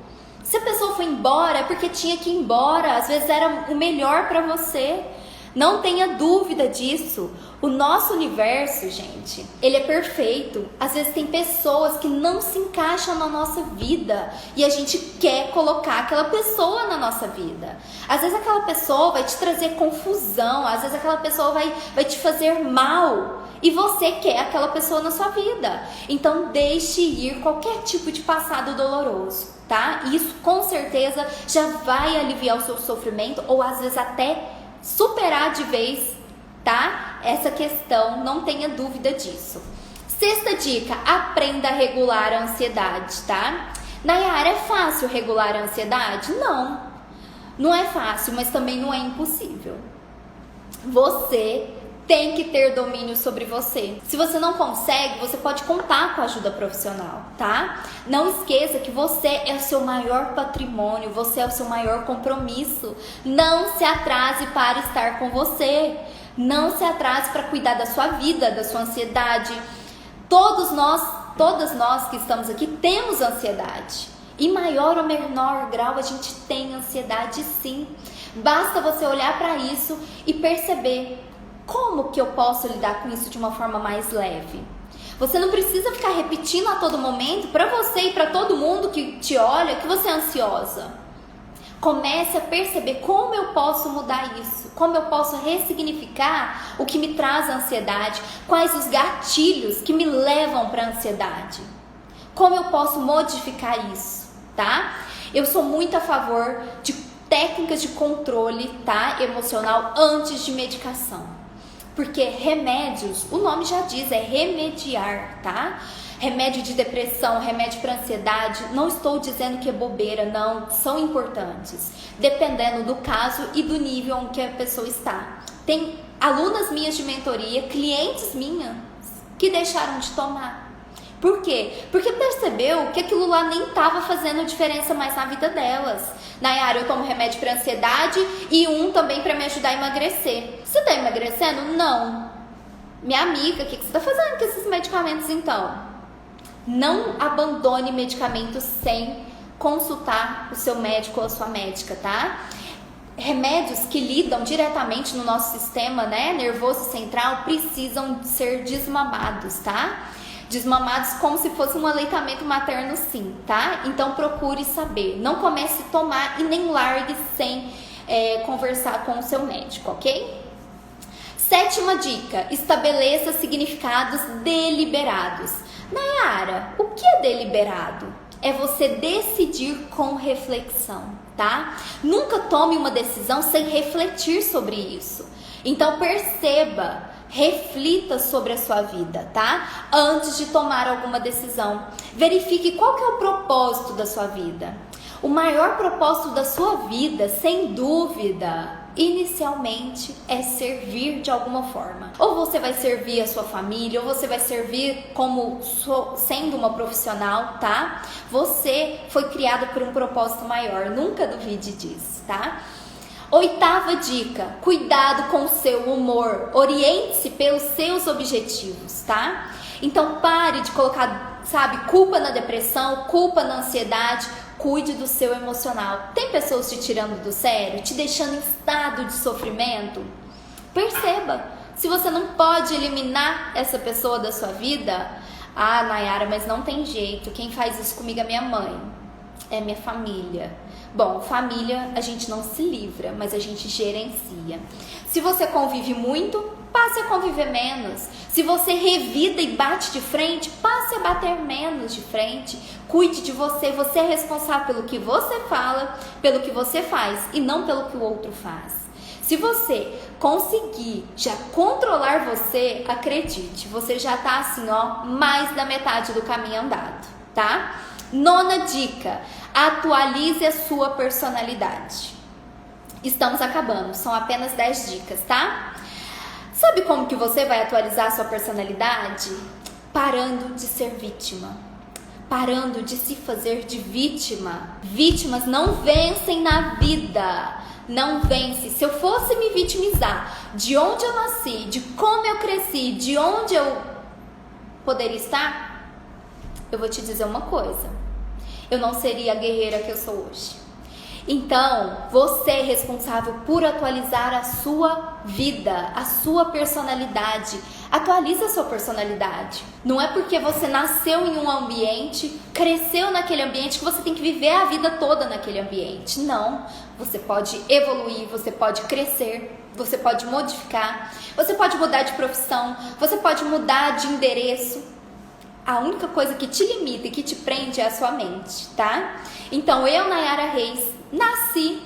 Se a pessoa foi embora é porque tinha que ir embora. Às vezes era o melhor pra você. Não tenha dúvida disso. O nosso universo, gente, ele é perfeito. Às vezes tem pessoas que não se encaixam na nossa vida e a gente quer colocar aquela pessoa na nossa vida. Às vezes aquela pessoa vai te trazer confusão, às vezes aquela pessoa vai te fazer mal e você quer aquela pessoa na sua vida. Então deixe ir qualquer tipo de passado doloroso, tá? Isso com certeza já vai aliviar o seu sofrimento ou às vezes até superar de vez, tá? Essa questão, não tenha dúvida disso. Sexta dica: aprenda a regular a ansiedade, tá? Nayara, é fácil regular a ansiedade? Não, não é fácil, mas também não é impossível. Você tem que ter domínio sobre você. Se você não consegue, você pode contar com a ajuda profissional, tá? Não esqueça que você é o seu maior patrimônio, você é o seu maior compromisso. Não se atrase para estar com você. Não se atrase para cuidar da sua vida, da sua ansiedade. Todas nós que estamos aqui temos ansiedade. Em maior ou menor grau a gente tem ansiedade, sim. Basta você olhar para isso e perceber: como que eu posso lidar com isso de uma forma mais leve? Você não precisa ficar repetindo a todo momento para você e para todo mundo que te olha que você é ansiosa. Comece a perceber como eu posso mudar isso, como eu posso ressignificar o que me traz ansiedade, quais os gatilhos que me levam para a ansiedade, como eu posso modificar isso, tá? Eu sou muito a favor de técnicas de controle, tá, emocional antes de medicação. Porque remédios, o nome já diz, é remediar, tá? Remédio de depressão, remédio para ansiedade, não estou dizendo que é bobeira, não, são importantes, dependendo do caso e do nível em que a pessoa está. Tem alunas minhas de mentoria, clientes minhas, que deixaram de tomar. Por quê? Porque percebeu que aquilo lá nem estava fazendo diferença mais na vida delas. Nayara, eu tomo remédio para ansiedade e um também para me ajudar a emagrecer. Você está emagrecendo? Não. Minha amiga, o que você está fazendo com esses medicamentos então? Não abandone medicamentos sem consultar o seu médico ou a sua médica, tá? Remédios que lidam diretamente no nosso sistema, né, nervoso central, precisam ser desmamados, tá? Desmamados como se fosse um aleitamento materno, sim, tá? Então procure saber, não comece a tomar e nem largue sem conversar com o seu médico, ok? 7ª dica, estabeleça significados deliberados. Nayara, o que é deliberado? É você decidir com reflexão, tá? Nunca tome uma decisão sem refletir sobre isso. Então perceba, reflita sobre a sua vida, tá? Antes de tomar alguma decisão. Verifique qual que é o propósito da sua vida. O maior propósito da sua vida, sem dúvida, inicialmente é servir de alguma forma. Ou você vai servir a sua família, ou você vai servir como sendo uma profissional, tá? Você foi criada por um propósito maior, nunca duvide disso, tá? 8ª dica, cuidado com o seu humor, oriente-se pelos seus objetivos, tá? Então pare de colocar, culpa na depressão, culpa na ansiedade. Cuide do seu emocional. Tem pessoas te tirando do sério, te deixando em estado de sofrimento? Perceba. Se você não pode eliminar essa pessoa da sua vida, Nayara, mas não tem jeito. Quem faz isso comigo é minha mãe, é minha família. Bom, família a gente não se livra, mas a gente gerencia. Se você convive muito, passe a conviver menos. Se você revida e bate de frente, passe a bater menos de frente. Cuide de você, você é responsável pelo que você fala, pelo que você faz e não pelo que o outro faz. Se você conseguir já controlar você, acredite, você já tá assim, mais da metade do caminho andado, tá? 9ª dica, atualize a sua personalidade. Estamos acabando, são apenas 10 dicas, tá? Sabe como que você vai atualizar a sua personalidade? Parando de ser vítima. Parando de se fazer de vítima. Vítimas não vencem na vida. Não vence. Se eu fosse me vitimizar de onde eu nasci, de como eu cresci, de onde eu poderia estar, eu vou te dizer uma coisa. Eu não seria a guerreira que eu sou hoje. Então, você é responsável por atualizar a sua vida, a sua personalidade. Atualize a sua personalidade. Não é porque você nasceu em um ambiente, cresceu naquele ambiente, que você tem que viver a vida toda naquele ambiente. Não. Você pode evoluir, você pode crescer, você pode modificar, você pode mudar de profissão, você pode mudar de endereço. A única coisa que te limita e que te prende é a sua mente, tá? Então, eu, Nayara Reis, nasci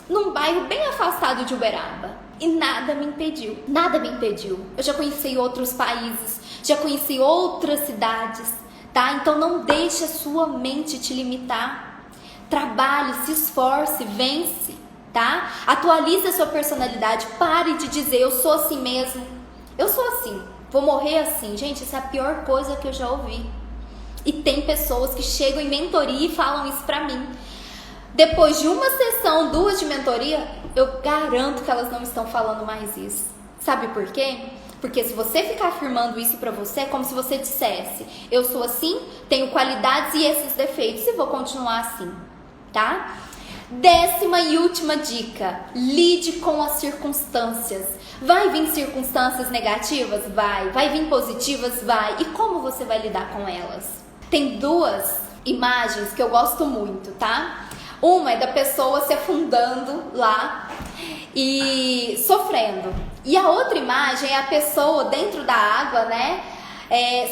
num bairro bem afastado de Uberaba e nada me impediu, nada me impediu. Eu já conheci outros países, já conheci outras cidades, tá? Então, não deixe a sua mente te limitar. Trabalhe, se esforce, vence, tá? Atualize a sua personalidade, pare de dizer, eu sou assim mesmo, eu sou assim. Vou morrer assim. Gente, essa é a pior coisa que eu já ouvi. E tem pessoas que chegam em mentoria e falam isso pra mim. Depois de uma sessão, 2 de mentoria, eu garanto que elas não estão falando mais isso. Sabe por quê? Porque se você ficar afirmando isso pra você, é como se você dissesse, eu sou assim, tenho qualidades e esses defeitos e vou continuar assim, tá? 10ª e última dica, lide com as circunstâncias. Vai vir circunstâncias negativas? Vai. Vai vir positivas? Vai. E como você vai lidar com elas? Tem 2 imagens que eu gosto muito, tá? Uma é da pessoa se afundando lá e sofrendo. E a outra imagem é a pessoa dentro da água, né?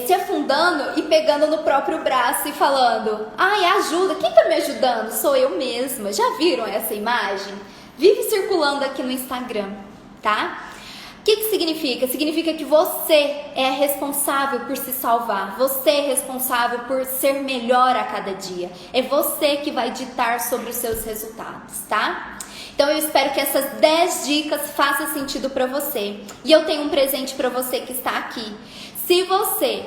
Se afundando e pegando no próprio braço e falando, ai, ajuda, quem tá me ajudando? Sou eu mesma. Já viram essa imagem? Vive circulando aqui no Instagram, tá? O que significa? Significa que você é responsável por se salvar, você é responsável por ser melhor a cada dia, é você que vai ditar sobre os seus resultados, tá? Então eu espero que essas 10 dicas façam sentido para você. E eu tenho um presente para você que está aqui. Se você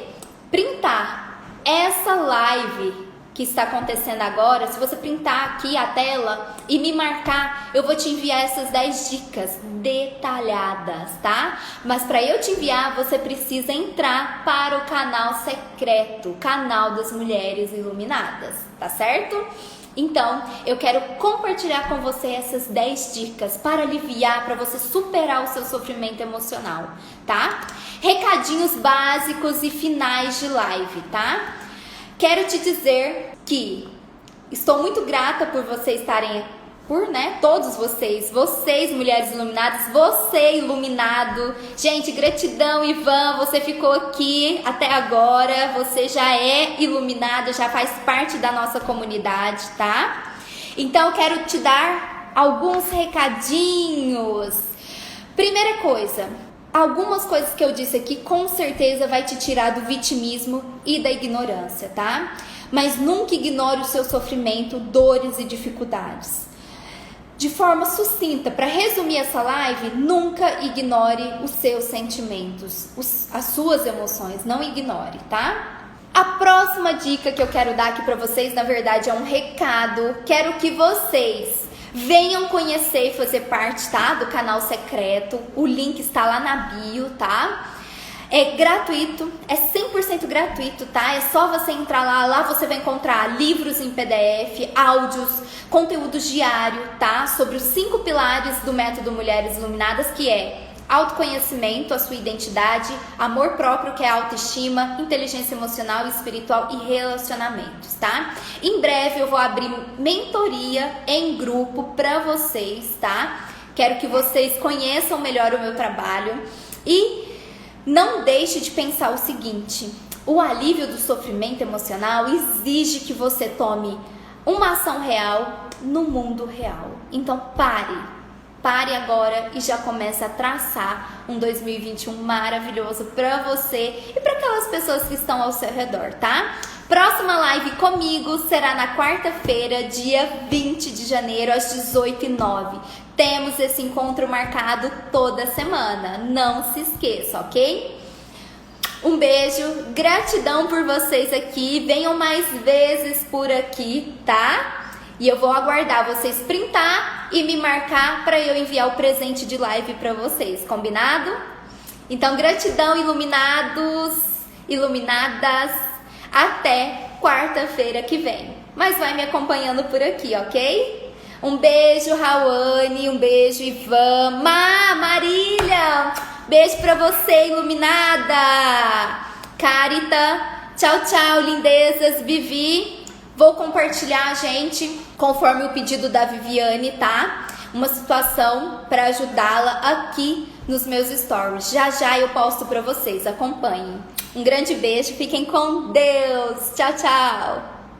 printar essa live que está acontecendo agora, se você printar aqui a tela e me marcar, eu vou te enviar essas 10 dicas detalhadas, tá? Mas para eu te enviar, você precisa entrar para o canal secreto, o canal das Mulheres Iluminadas, tá certo? Então, eu quero compartilhar com você essas 10 dicas para aliviar, para você superar o seu sofrimento emocional, tá? Recadinhos básicos e finais de live, tá? Quero te dizer que estou muito grata por vocês estarem por, né, todos vocês, mulheres iluminadas, você iluminado. Gente, gratidão, Ivan, você ficou aqui até agora, você já é iluminado, já faz parte da nossa comunidade, tá? Então, eu quero te dar alguns recadinhos. Primeira coisa, algumas coisas que eu disse aqui com certeza vai te tirar do vitimismo e da ignorância, tá? Mas nunca ignore o seu sofrimento, dores e dificuldades. De forma sucinta, para resumir essa live, nunca ignore os seus sentimentos, as suas emoções, não ignore, tá? A próxima dica que eu quero dar aqui para vocês, na verdade, é um recado. Quero que vocês venham conhecer e fazer parte, tá? Do canal secreto. O link está lá na bio, tá? É gratuito, é 100% gratuito, tá? É só você entrar lá você vai encontrar livros em PDF, áudios, conteúdos diário, tá? Sobre os 5 pilares do método Mulheres Iluminadas, que é autoconhecimento, a sua identidade, amor próprio, que é a autoestima, inteligência emocional, espiritual e relacionamentos, tá? Em breve eu vou abrir mentoria em grupo pra vocês, tá? Quero que vocês conheçam melhor o meu trabalho e não deixe de pensar o seguinte: o alívio do sofrimento emocional exige que você tome uma ação real no mundo real. Então pare agora e já comece a traçar um 2021 maravilhoso para você e para aquelas pessoas que estão ao seu redor, tá? Próxima live comigo será na quarta-feira, dia 20 de janeiro, às 18h09. Temos esse encontro marcado toda semana, não se esqueça, ok? Um beijo, gratidão por vocês aqui, venham mais vezes por aqui, tá? E eu vou aguardar vocês printar e me marcar para eu enviar o presente de live para vocês, combinado? Então, gratidão, iluminados, iluminadas, até quarta-feira que vem. Mas vai me acompanhando por aqui, ok? Um beijo, Rawane, um beijo, Ivan, Marília, beijo pra você, iluminada, Carita, tchau, tchau, lindezas, Vivi, vou compartilhar, gente, conforme o pedido da Viviane, tá? Uma situação para ajudá-la aqui nos meus stories, já eu posto pra vocês, acompanhem. Um grande beijo, fiquem com Deus, tchau, tchau.